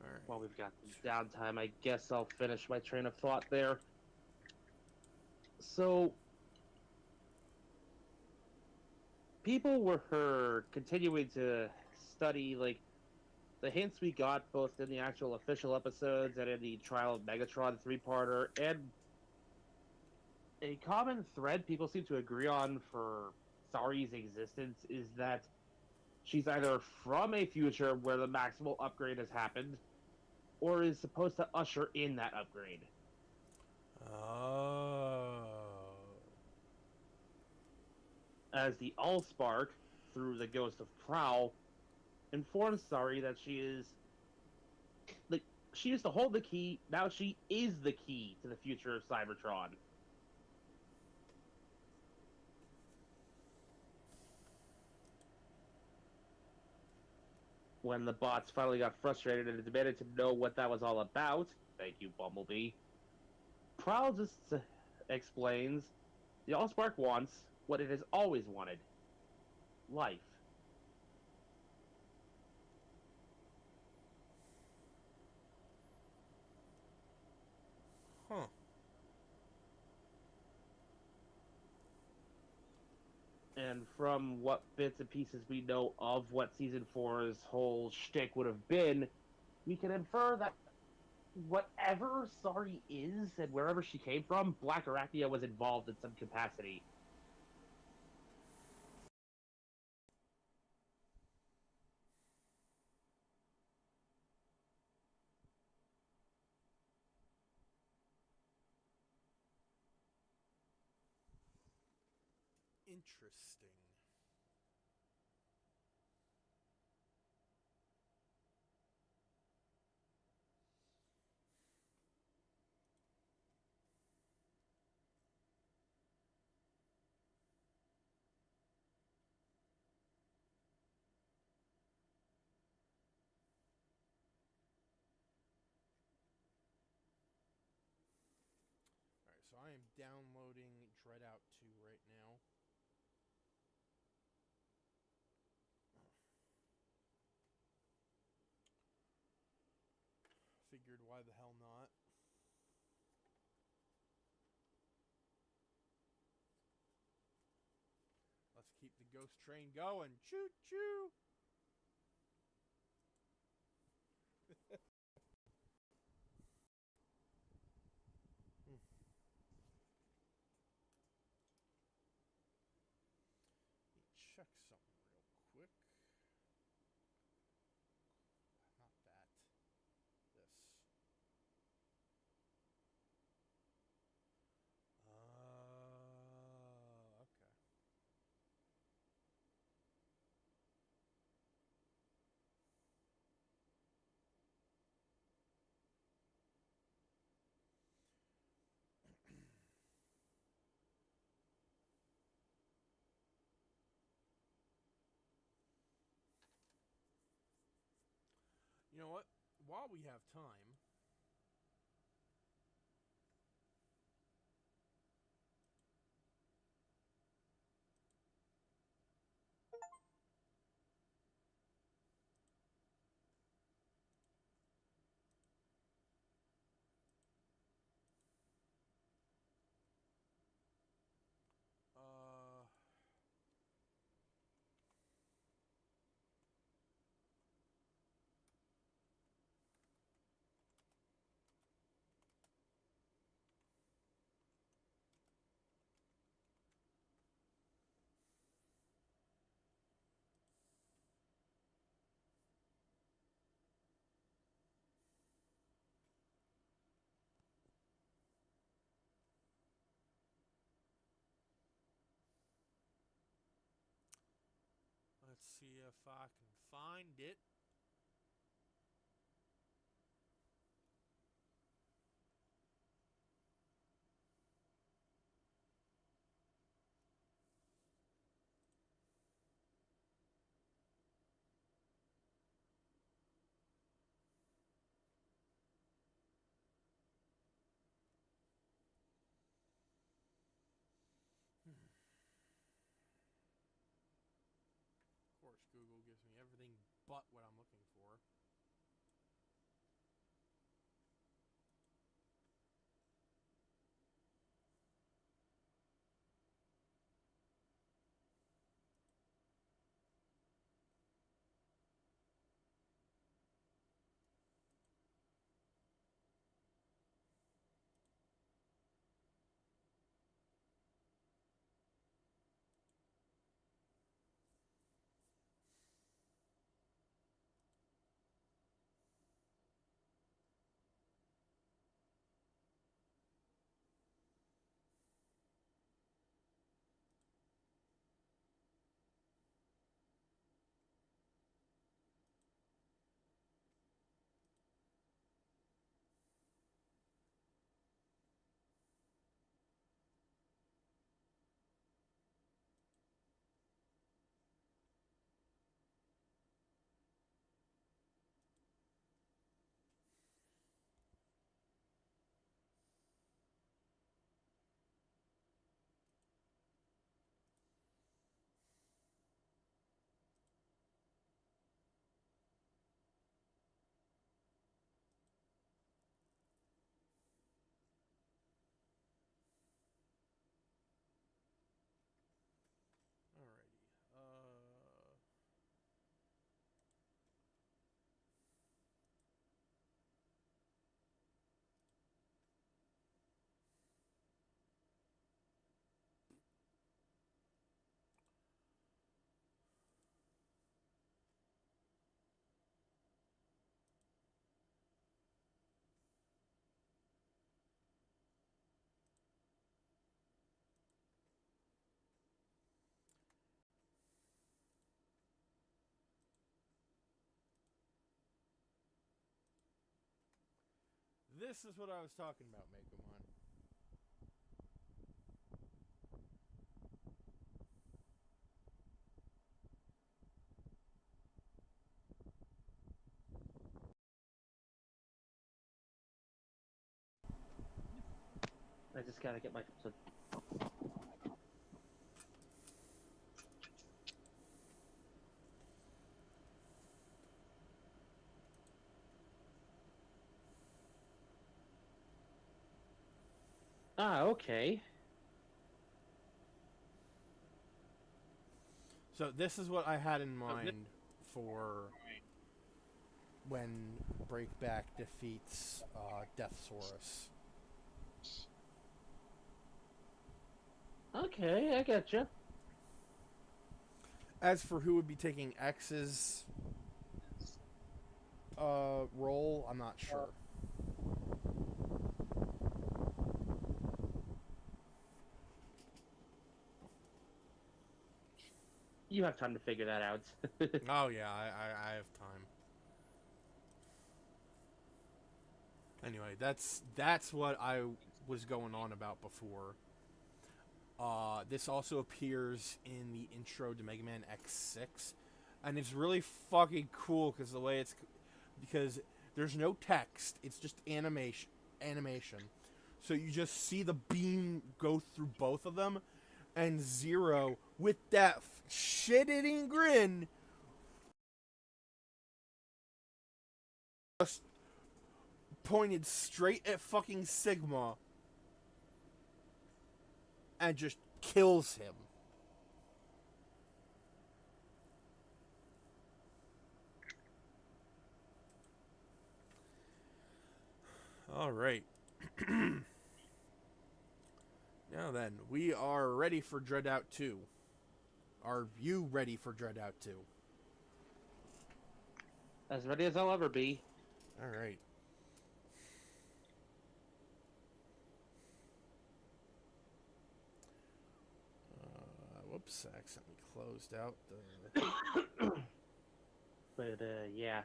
All right. While we've got some downtime, I guess I'll finish my train of thought there. So, people were continuing to study like the hints we got both in the actual official episodes and in the Trial of Megatron three-parter, and a common thread people seem to agree on for Sari's existence is that she's either from a future where the maximal upgrade has happened, or is supposed to usher in that upgrade. Oh. As the Allspark, through the ghost of Prowl, informs Sari that she used to hold the key, now she is the key to the future of Cybertron. When the bots finally got frustrated and demanded to know what that was all about, thank you, Bumblebee, Prowl just explains the Allspark wants what it has always wanted: life. Huh. And from what bits and pieces we know of what Season 4's whole shtick would have been, we can infer that whatever Sari is and wherever she came from, Black Arachnia was involved in some capacity. Interesting. Alright, so I am downloading DreadOut 2 right now. Figured why the hell not. Let's keep the ghost train going. Choo choo! Let me check something real quick. Not that. This. Okay. You know what? While we have time, uh, see if I can find it. Of course, Google gives me everything but what I'm looking for. Alrighty. This is what I was talking about, Megamon. I just gotta get my. Ah, okay. So this is what I had in mind for when Breakback defeats Deathsaurus. Okay, I getcha. As for who would be taking X's role, I'm not sure. You have time to figure that out. Oh yeah, I have time. Anyway, that's what I was going on about before. This also appears in the intro to Mega Man X6, and it's really fucking cool because the way because there's no text, it's just animation. So you just see the beam go through both of them, and Zero with that shit-eating grin just pointed straight at fucking Sigma and just kills him. All right. Now then, we are ready for DreadOut 2. Are you ready for DreadOut 2? As ready as I'll ever be. All right. Whoops, I accidentally closed out the But yeah,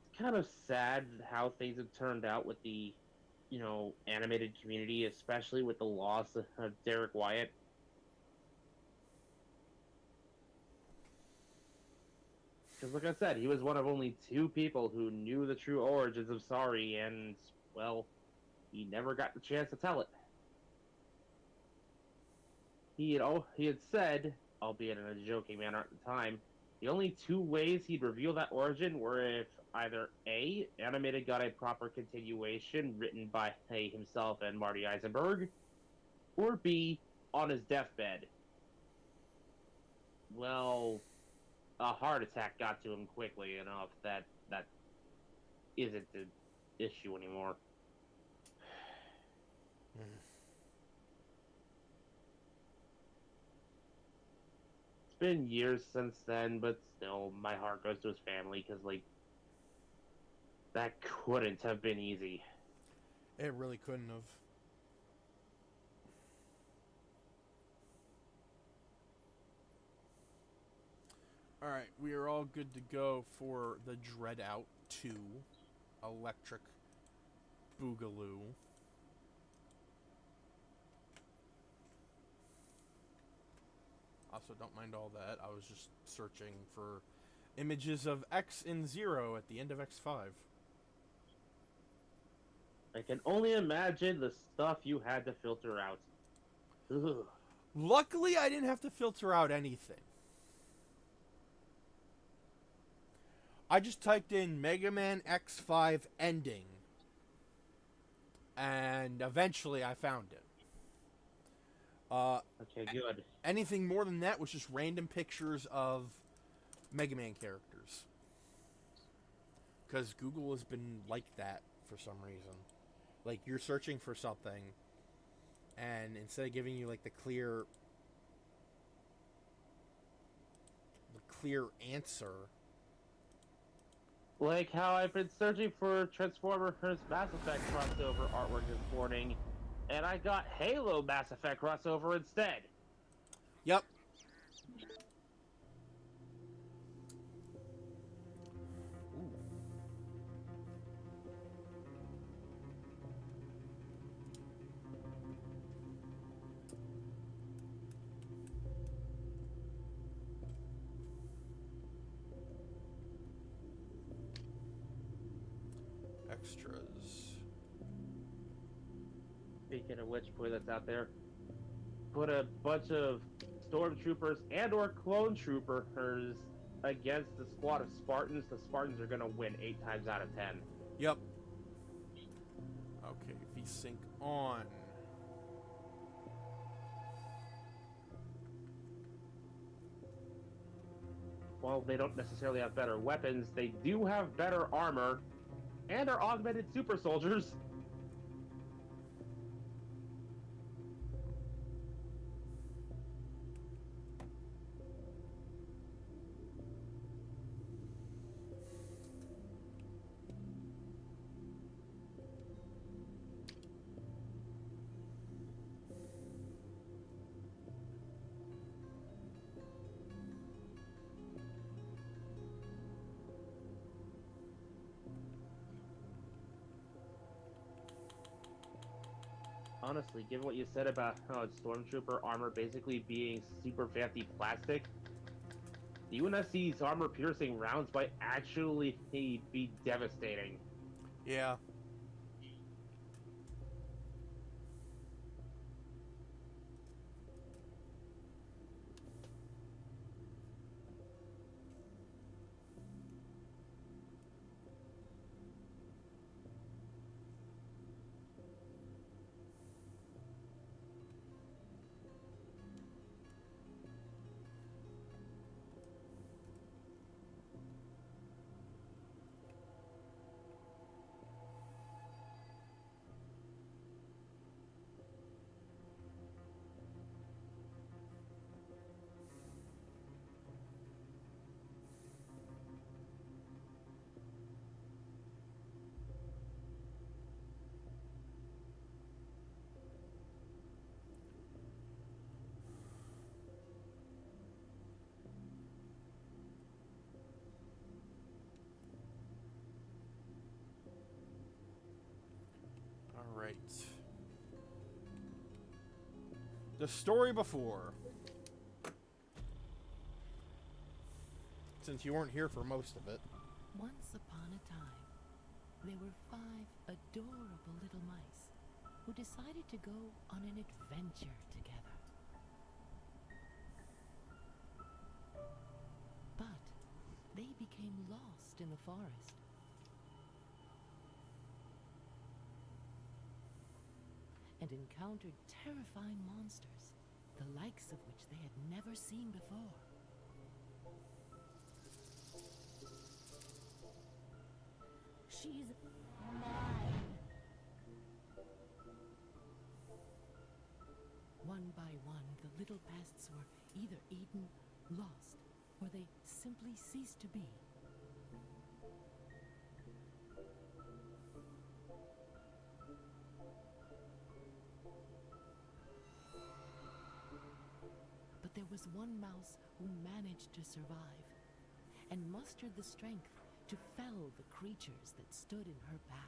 it's kind of sad how things have turned out with the, animated community, especially with the loss of Derek Wyatt. Because, like I said, he was one of only two people who knew the true origins of Sorry, and, well, he never got the chance to tell it. He had said, albeit in a joking manner at the time, the only two ways he'd reveal that origin were if either A, Animated got a proper continuation written by himself and Marty Eisenberg, or B, on his deathbed. Well, a heart attack got to him quickly enough that isn't the issue anymore. It's been years since then, but still, my heart goes to his family because, like, that couldn't have been easy. It really couldn't have. Alright, we are all good to go for the DreadOut 2 Electric Boogaloo. Also, don't mind all that. I was just searching for images of X and Zero at the end of X5. I can only imagine the stuff you had to filter out. Ugh. Luckily, I didn't have to filter out anything. I just typed in Mega Man X5 ending, and eventually I found it. Okay, good. Anything more than that was just random pictures of Mega Man characters. Because Google has been like that for some reason. Like, you're searching for something, and instead of giving you, like, the clear answer... Like how I've been searching for Transformers Mass Effect crossover artwork this morning, and I got Halo Mass Effect crossover instead. Yep. Ooh. Extras. Speaking of which, boy, that's out there. Put a bunch of stormtroopers and or clone troopers against the squad of Spartans. The Spartans are gonna win 8 times out of 10. Yep. Okay, VSync on. While they don't necessarily have better weapons, they do have better armor and are augmented super soldiers. Honestly, given what you said about Stormtrooper armor basically being super fancy plastic, the UNSC's armor-piercing rounds might actually be devastating. Yeah. Alright. The story before. Since you weren't here for most of it. Once upon a time, there were 5 adorable little mice who decided to go on an adventure together. But they became lost in the forest. And encountered terrifying monsters, the likes of which they had never seen before. She's mine. One by one, the little pests were either eaten, lost, or they simply ceased to be. But there was one mouse who managed to survive and mustered the strength to fell the creatures that stood in her path.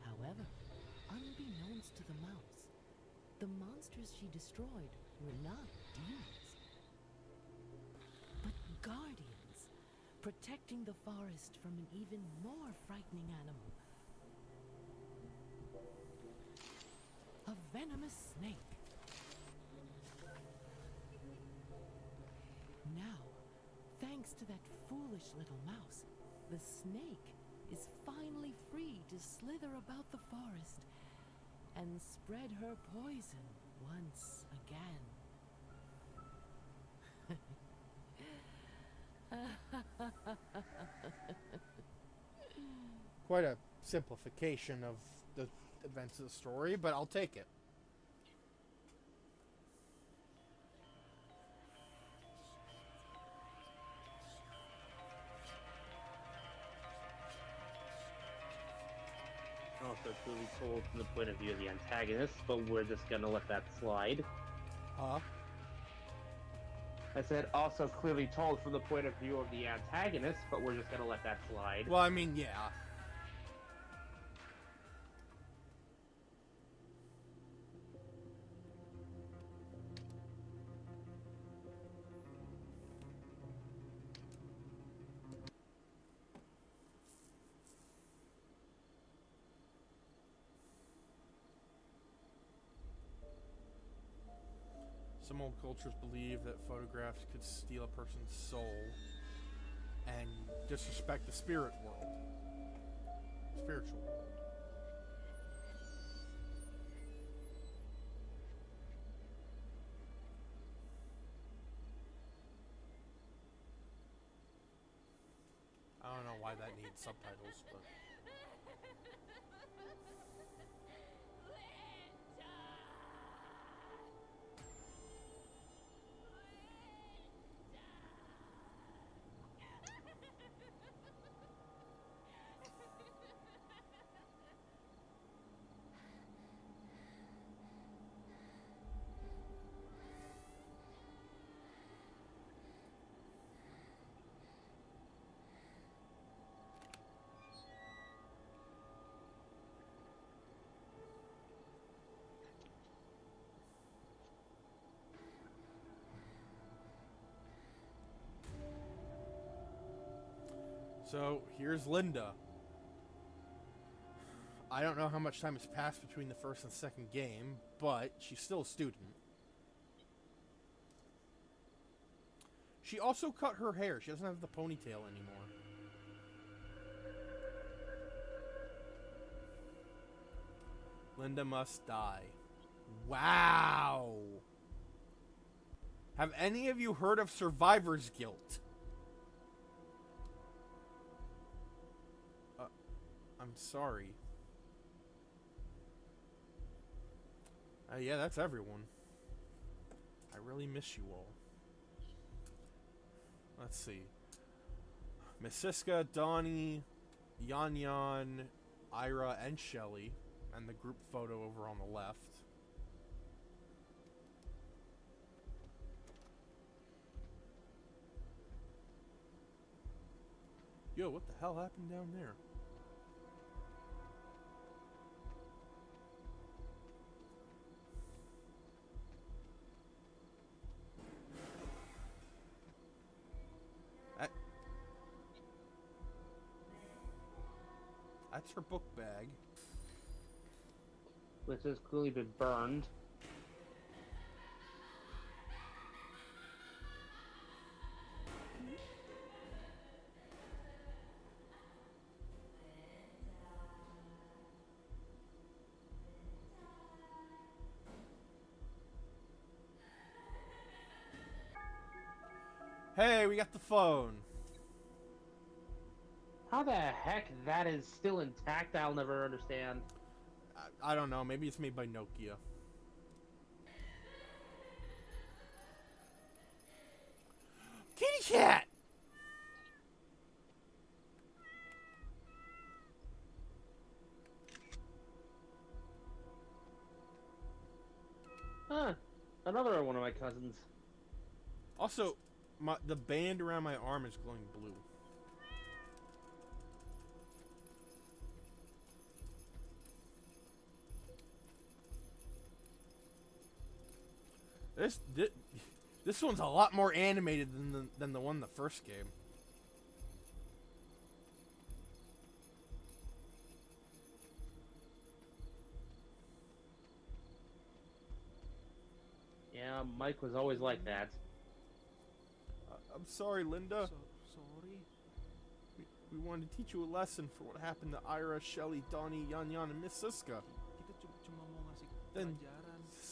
However, unbeknownst to the mouse, the monsters she destroyed were not demons, but guardians, protecting the forest from an even more frightening animal. A venomous snake. Now, thanks to that foolish little mouse, the snake is finally free to slither about the forest and spread her poison once again. Quite a simplification of the events of the story, but I'll take it. Also clearly told from the point of view of the antagonist, but we're just gonna let that slide. Huh? I said also clearly told from the point of view of the antagonist, but we're just gonna let that slide. Well, I mean, yeah. Some old cultures believe that photographs could steal a person's soul and disrespect the spirit world. Spiritual world. I don't know why that needs subtitles, but... So, here's Linda. I don't know how much time has passed between the first and second game, but she's still a student. She also cut her hair. She doesn't have the ponytail anymore. Linda must die. Wow! Have any of you heard of survivor's guilt? I'm sorry. Yeah, that's everyone. I really miss you all. Let's see. Miss Siska, Donnie, Yan Yan, Ira, and Shelly, and the group photo over on the left. Yo, what the hell happened down there? That's her book bag. Which has clearly been burned. Hey, we got the phone. How the heck that is still intact, I'll never understand. I don't know. Maybe it's made by Nokia. Kitty cat! Huh. Another one of my cousins. Also, the band around my arm is glowing blue. This one's a lot more animated than the one in the first game. Yeah, Mike was always like that. I'm sorry, Linda. Sorry. We wanted to teach you a lesson for what happened to Ira, Shelly, Donnie, Yan Yan, and Miss Siska. Kita cuma mau ngasih Then pelajaran.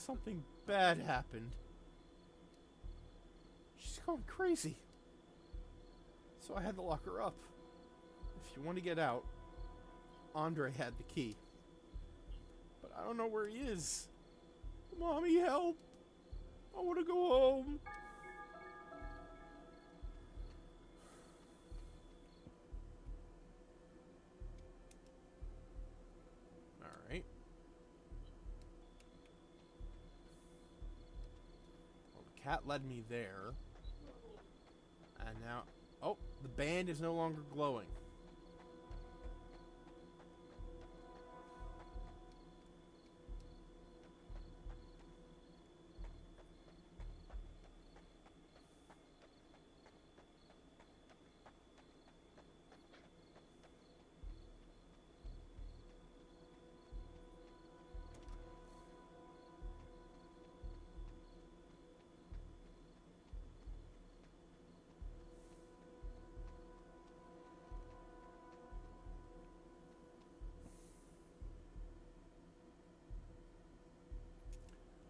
something bad happened. She's going crazy. So I had to lock her up. If you want to get out, Andre had the key. But I don't know where he is. Mommy, help! I want to go home. Alright. Well, the cat led me there. And now... Oh, the band is no longer glowing.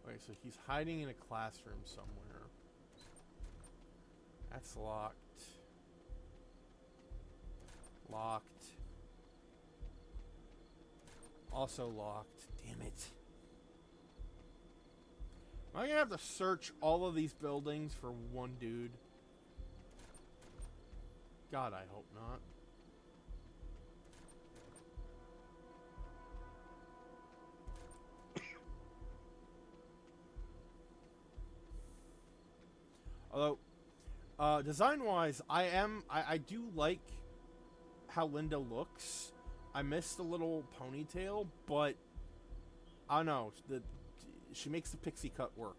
Okay, so he's hiding in a classroom somewhere. That's locked. Locked. Also locked. Damn it. Am I gonna have to search all of these buildings for one dude? God, I hope not. Although, design-wise, I do like how Linda looks. I miss the little ponytail, but I don't know. She makes the pixie cut work.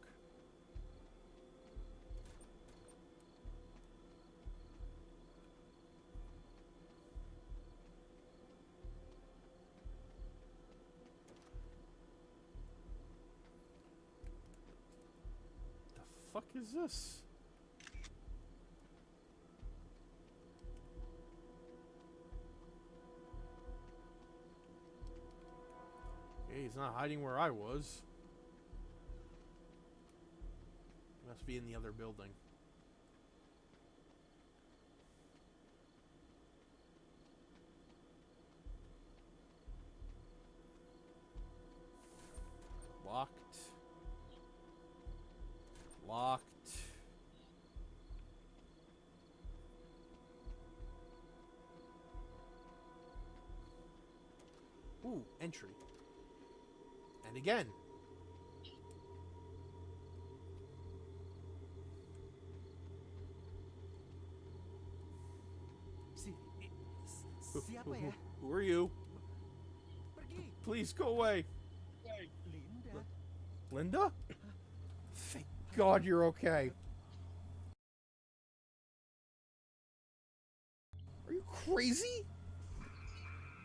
The fuck is this? He's not hiding where I was. He must be in the other building. Locked. Locked. Ooh, entry. And again. Siapa ya? Who are you? Pergi. Please go away. Linda. Linda? Thank God you're okay. Are you crazy?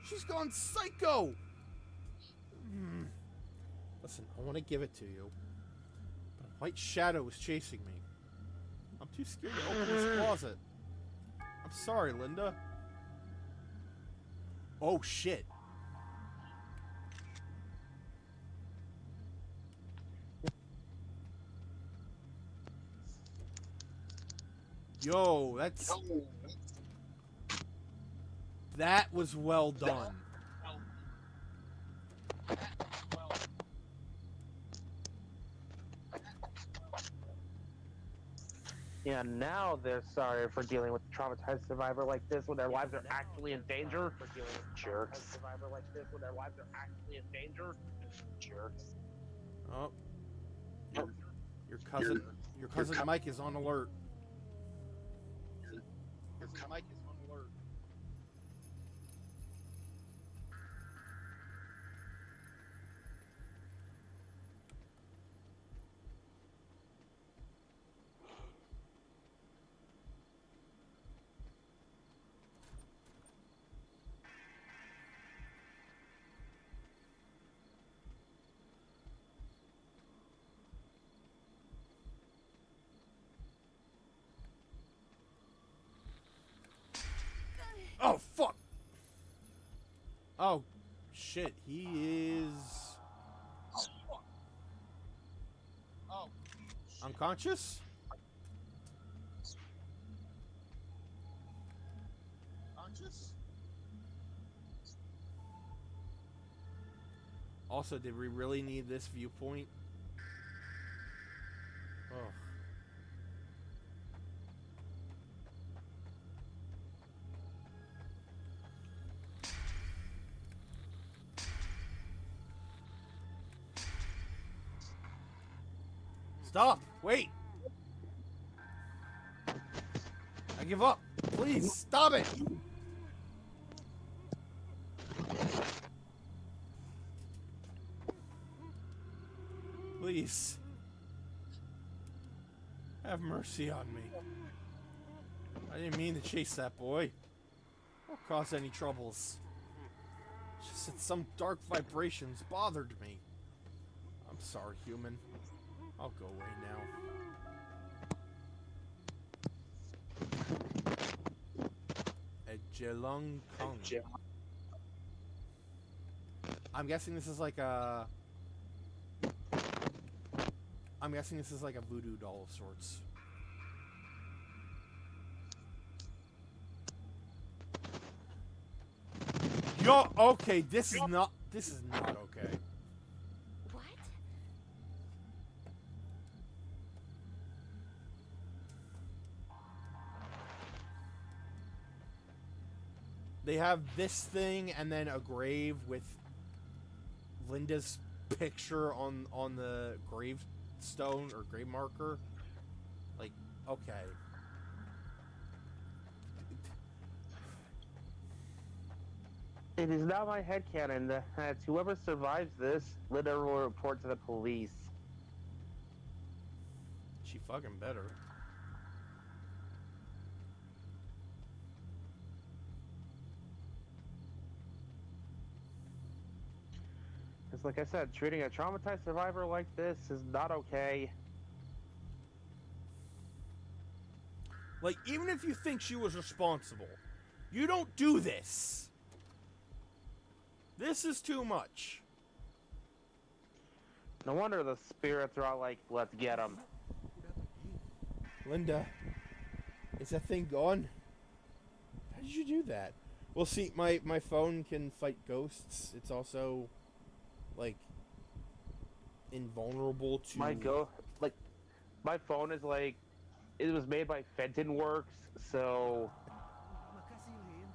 She's gone psycho. Listen, I want to give it to you. But a white shadow is chasing me. I'm too scared to open this closet. I'm sorry, Linda. Oh, shit. Yo, that's... That was well done. Yeah, now they're sorry for dealing with a traumatized survivor like this when their lives are actually in danger. Jerks. Survivor like this when their lives are actually in danger. Jerks. Oh. Your cousin Mike is on alert. Your cousin Mike is on alert. Oh, fuck! Oh, shit, he is... Unconscious? Also, did we really need this viewpoint? Oh. Stop! Wait! I give up! Please, stop it! Please. Have mercy on me. I didn't mean to chase that boy. Or cause any troubles. Just that some dark vibrations bothered me. I'm sorry, human. I'll go away now. Jelong Kong. I'm guessing this is like a... I'm guessing this is like a voodoo doll of sorts. Yo, okay, this is not okay. What? They have this thing and then a grave with Linda's picture on the gravestone or grave marker. Like, okay. It is now my headcanon that whoever survives this, Linda will report to the police. She fucking better. Because like I said, treating a traumatized survivor like this is not okay. Like, even if you think she was responsible, you don't do this. This is too much. No wonder the spirits are all like, let's get him. Linda, is that thing gone? How did you do that? Well, see, my phone can fight ghosts. It's also, like, invulnerable to... My phone is like, it was made by Fenton Works, so... Makasih, Lin.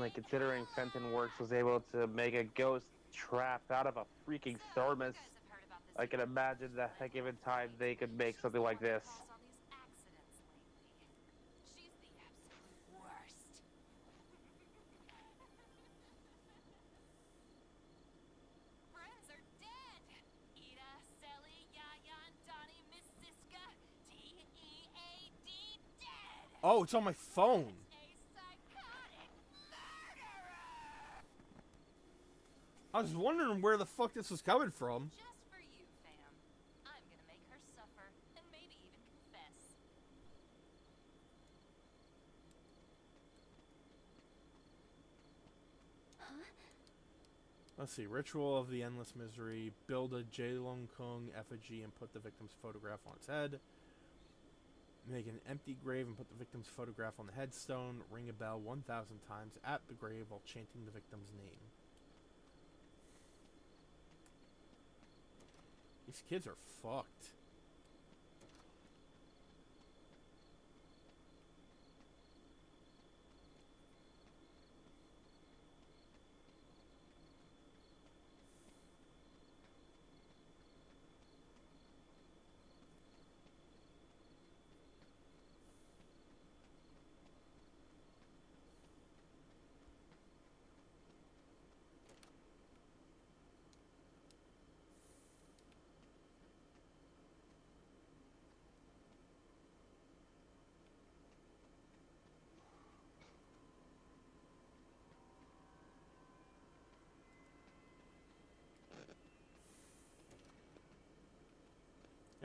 like considering Fenton Works was able to make a ghost trap out of a freaking thermos, I can imagine that at a given time they could make something like this. All these accidents lately. She's the absolute worst. Friends are dead. Ida, Selly, Yaya, and Donnie, Miss Siska, Dead. Oh, it's on my phone. A psychotic murderer. I was wondering where the fuck this was coming from. Just for you, fam. I'm gonna make her suffer and maybe even confess. Let's see. Ritual of the Endless Misery. Build a Jaelong Kung effigy and put the victim's photograph on its head. Make an empty grave and put the victim's photograph on the headstone. Ring a bell 1,000 times at the grave while chanting the victim's name. These kids are fucked.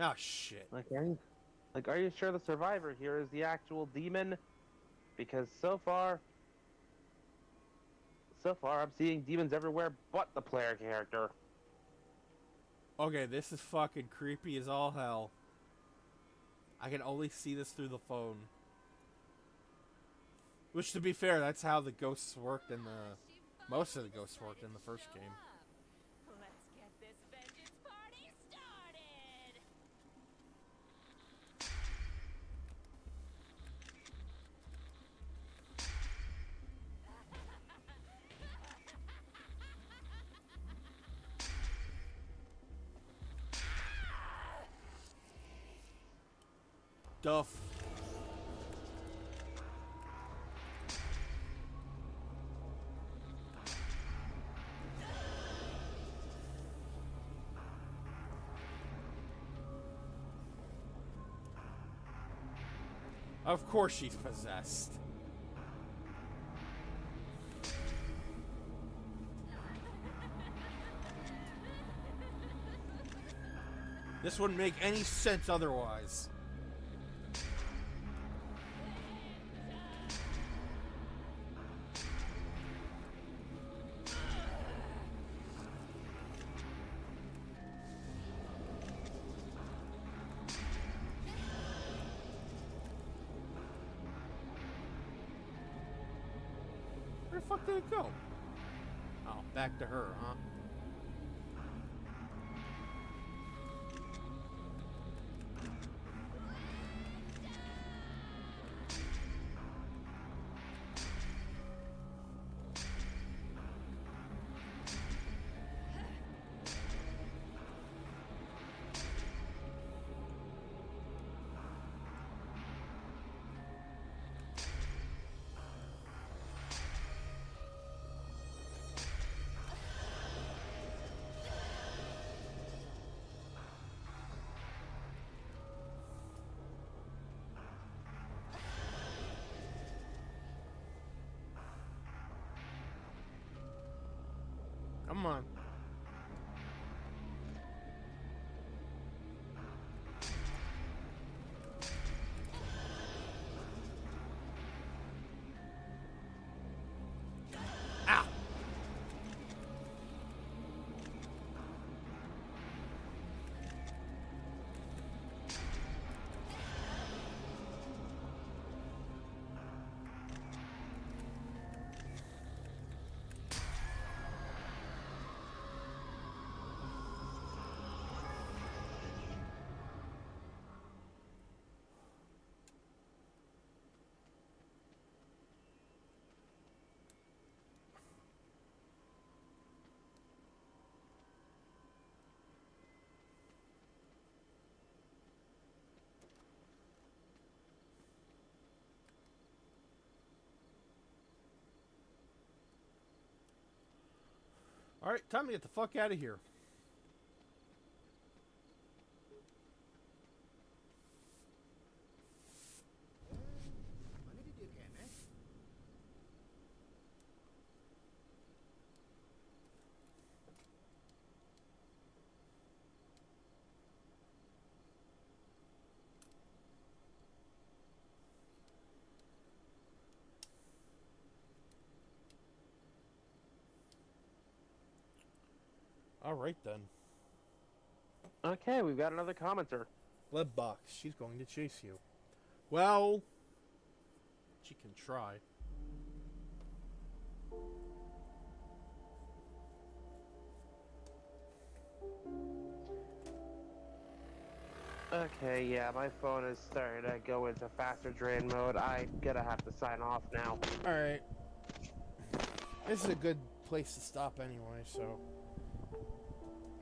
Oh shit. Are you sure the survivor here is the actual demon? Because so far I'm seeing demons everywhere but the player character. Okay, this is fucking creepy as all hell. I can only see this through the phone. Which, to be fair, that's how the ghosts worked in the... Most of the ghosts worked in the first game. Let's get this vengeance party started. Duff. Of course she's possessed. This wouldn't make any sense otherwise. Where the fuck did it go? Oh, back to her, huh? Come on. Ow! Alright, time to get the fuck out of here. Mana dia kene? Alright then. Okay, we've got another commenter. Bloodbox, she's going to chase you. Well, she can try. Okay, yeah, my phone is starting to go into faster drain mode. I'm gonna have to sign off now. Alright. This is a good place to stop anyway, so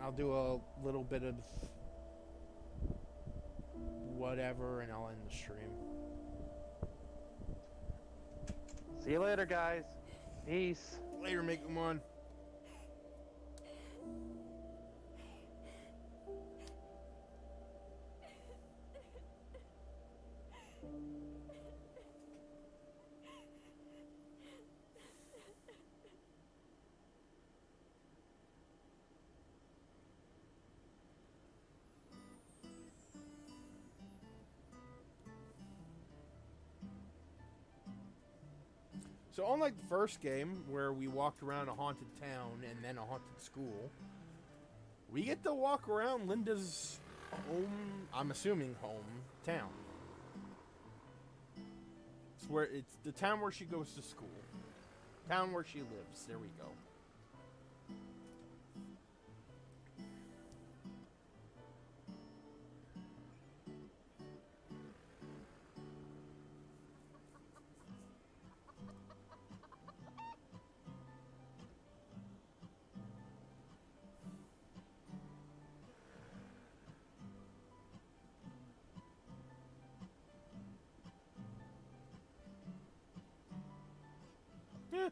I'll do a little bit of whatever and I'll end the stream. See you later, guys. Peace. Later, make them on. So unlike the first game, where we walked around a haunted town and then a haunted school, we get to walk around Linda's home, I'm assuming hometown. It's the town where she goes to school. Town where she lives. There we go. Yeah.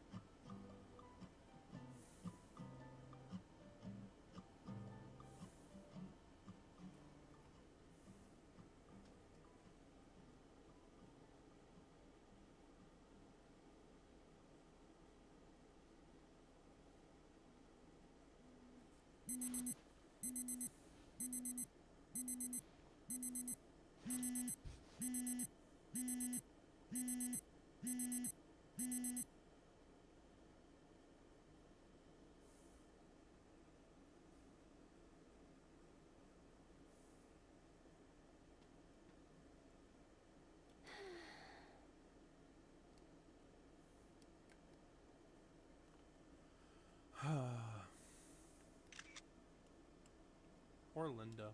Poor Linda.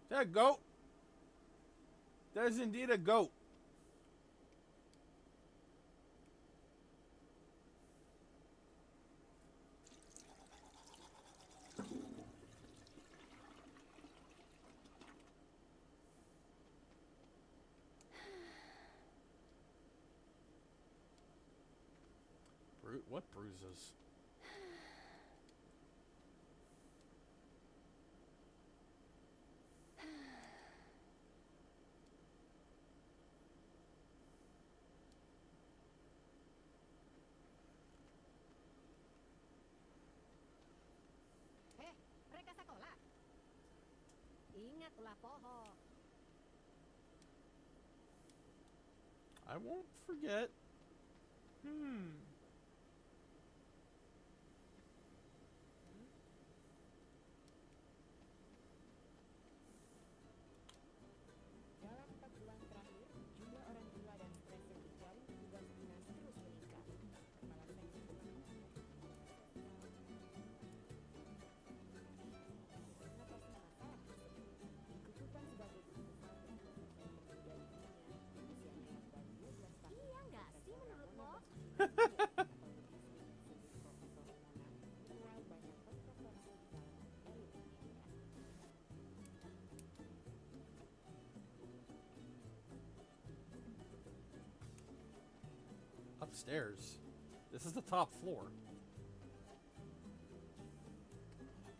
Is that a goat? That is indeed a goat. What bruises? Mereka sekolah. Ingatlah pohon. I won't forget. Dalam 4 bulan terakhir, jumlah orang gila dan stres yang dijaring petugas dinas terus meningkat. Kepala seksi penanganan mengatasi masalah tersebut. Dikukuhkan sebagai guru besar dan pemuda ibunya, usianya yang baru 12 tahun. Iya nggak sih menurut lo? Bagaimana stairs. This is the top floor.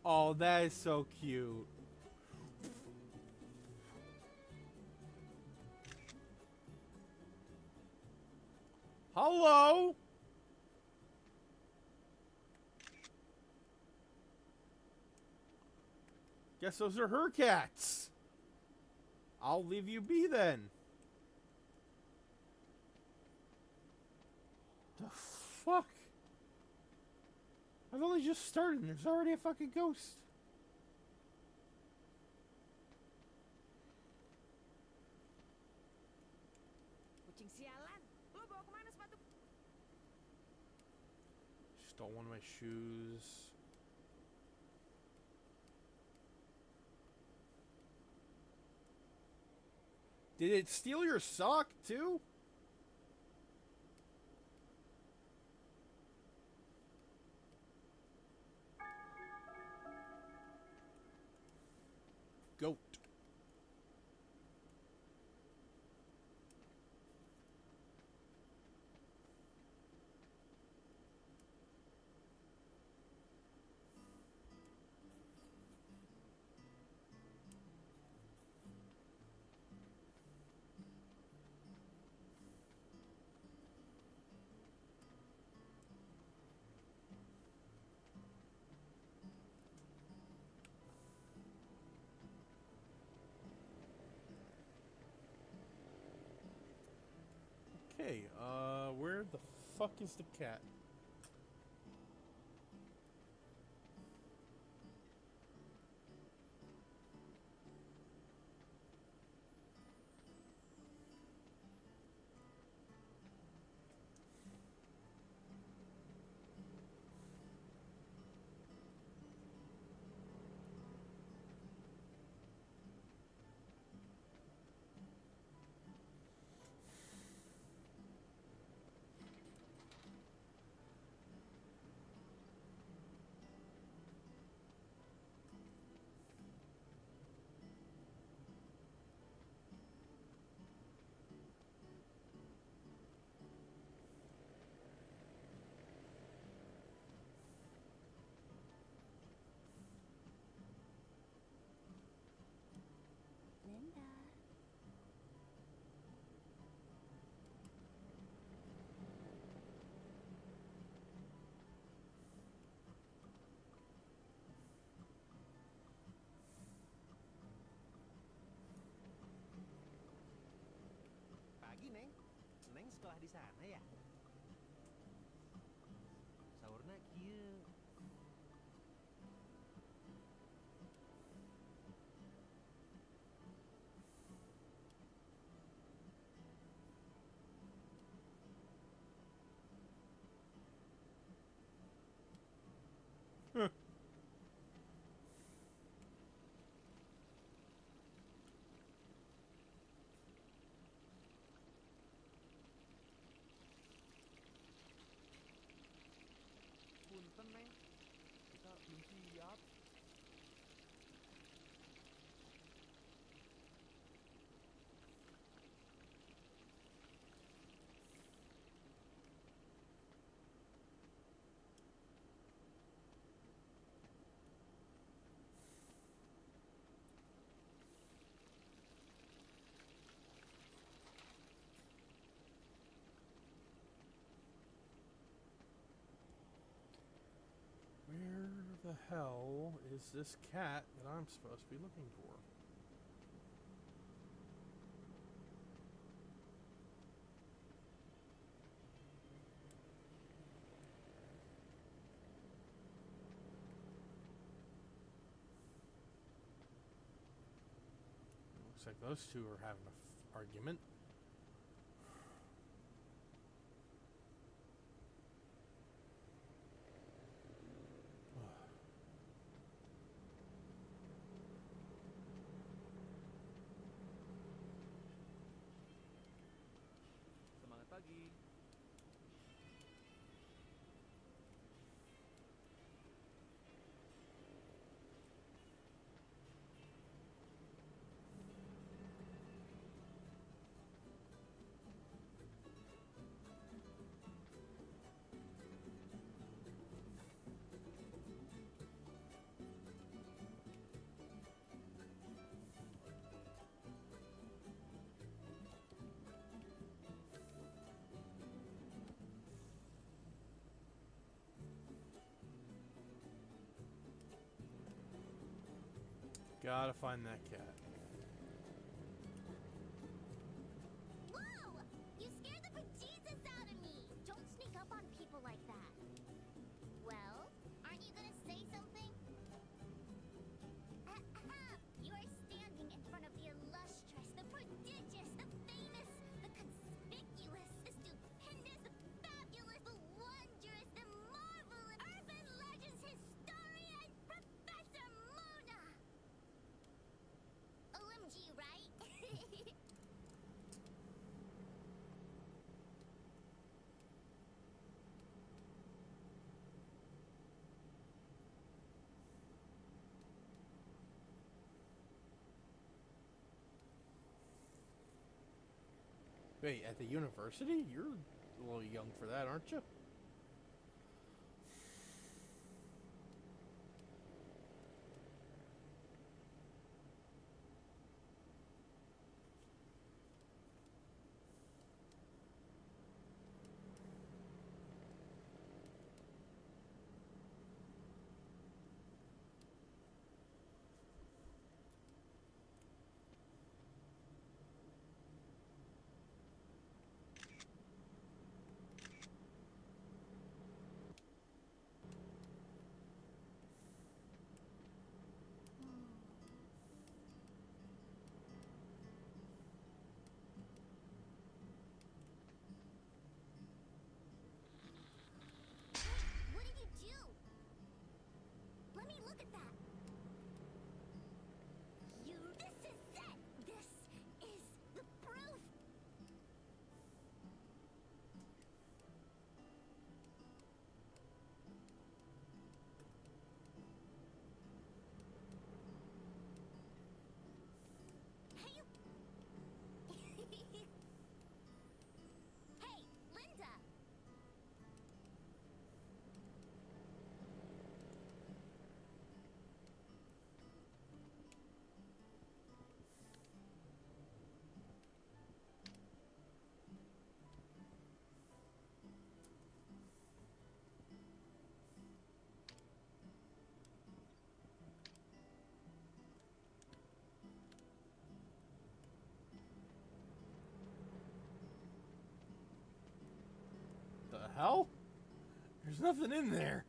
Oh, that is so cute. Hello? Guess those are her cats. I'll leave you be then. The fuck? I've only just started and there's already a fucking ghost. Kucing sialan, lo bawa kemana sepatu? Stole one of my shoes. Did it steal your sock too? Goat. Okay, where the fuck is the cat? Linda. Pagi, Neng. Neng sekolah di sana ya? Sahurna kieu. Punten, Neng. Kita belum siap. Where the hell is this cat that I'm supposed to be looking for? Looks like those two are having an argument. Semangat pagi. Gotta find that cat. Whoa! You scared the bejesus out of me! Don't sneak up on people like that. Well, aren't you gonna say something? You are standing in front of the illustrious, the prodigious, the famous, the conspicuous, the stupendous, the fabulous, the wondrous, the marvelous, urban legends historian, Professor Mona! OMG, right? Wait, at the university? You're a little young for that, aren't you? What did you do? Let me look at that. This is it! This is the proof! Hey, you... Hey, Linda! The hell? There's nothing in there.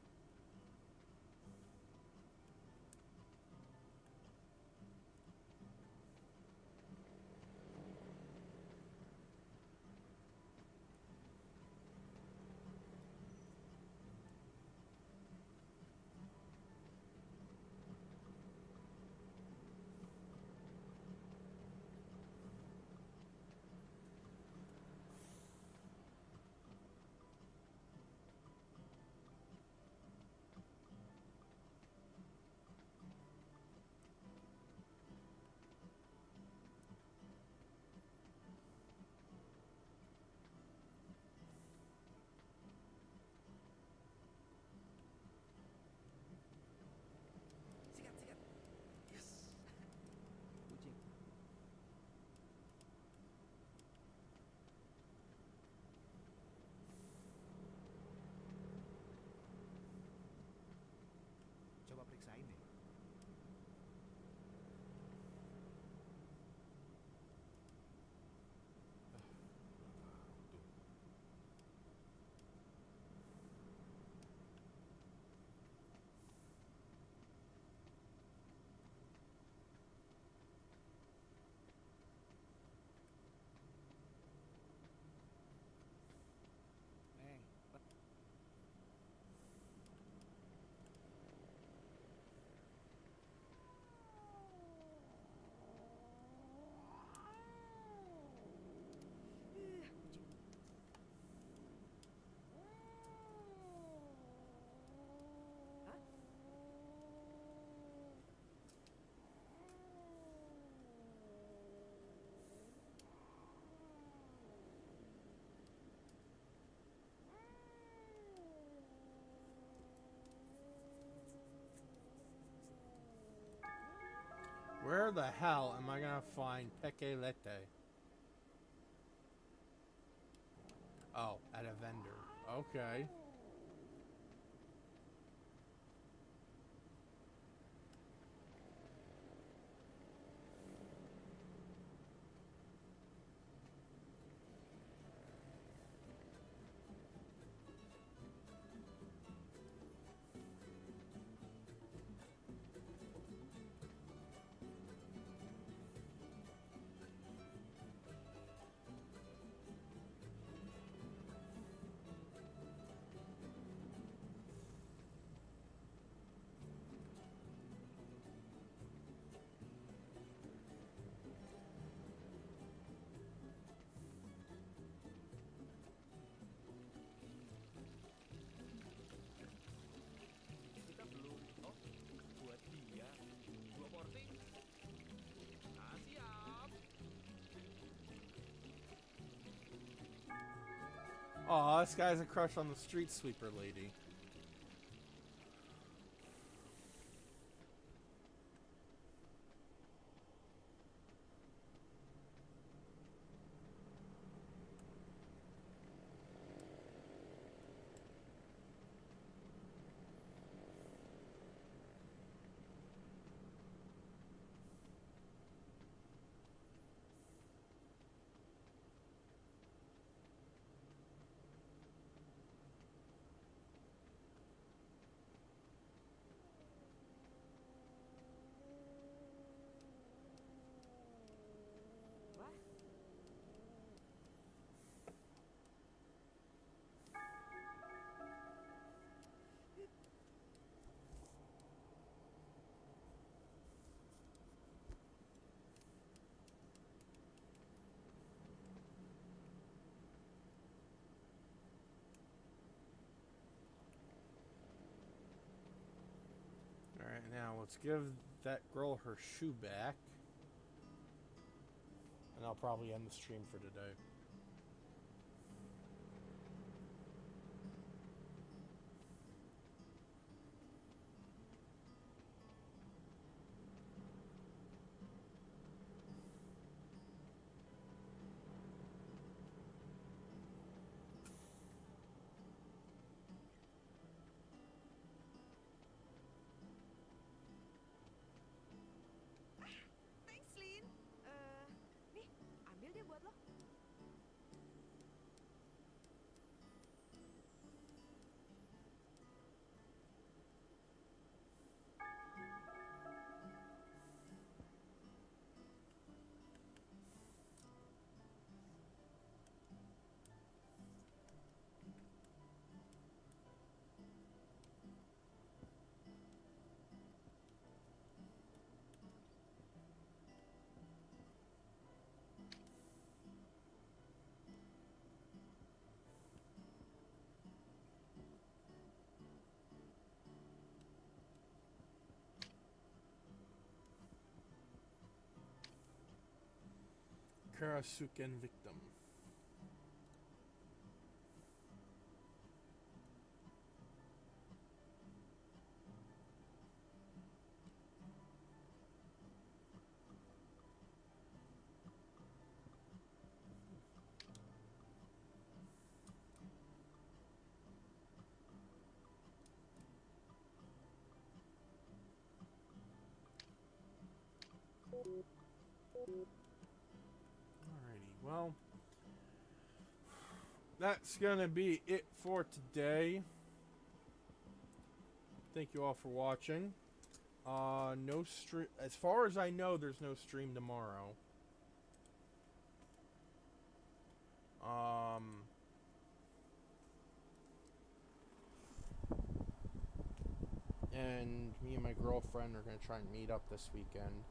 Sikat, sikat. Yes. Kucing. Coba periksain deh. Neng, Where the hell am I gonna find Peke Lete? Oh, at a vendor. Okay. Aw, this guy's a crush on the street sweeper lady. Alright, now let's give that girl her shoe back. And I'll probably end the stream for today. Thanks, Lin. Nih, ambil deh buat lo. Karasuken victim. Alrighty, well, that's gonna be it for today. Thank you all for watching. No stream, as far as I know, there's no stream tomorrow. And me and my girlfriend are gonna try and meet up this weekend.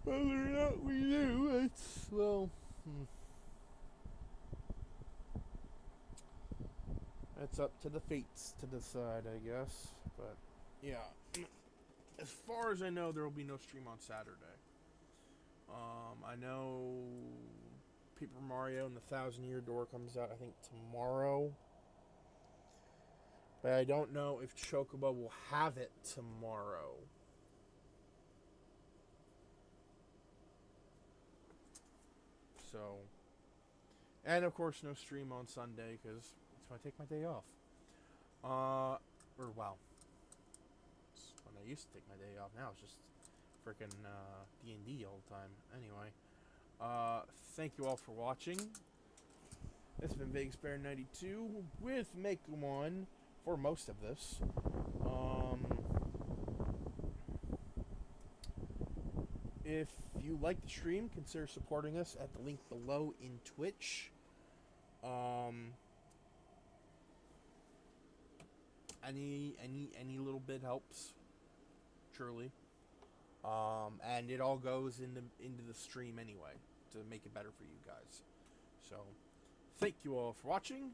Whether or not we do, it's, well, it's up to the fates to decide, I guess. But, yeah. As far as I know, there will be no stream on Saturday. I know Paper Mario and the Thousand Year Door comes out, I think, tomorrow. But I don't know if Chocobo will have it tomorrow. So, and of course, no stream on Sunday because it's when I take my day off. Or wow, it's when I used to take my day off. Now it's just freaking D&D all the time. Anyway, thank you all for watching. This has been Vegas Bear 92 with Mekumon for most of this. If you like the stream, consider supporting us at the link below in Twitch. Any little bit helps, truly. And it all goes into the stream anyway to make it better for you guys. So, thank you all for watching.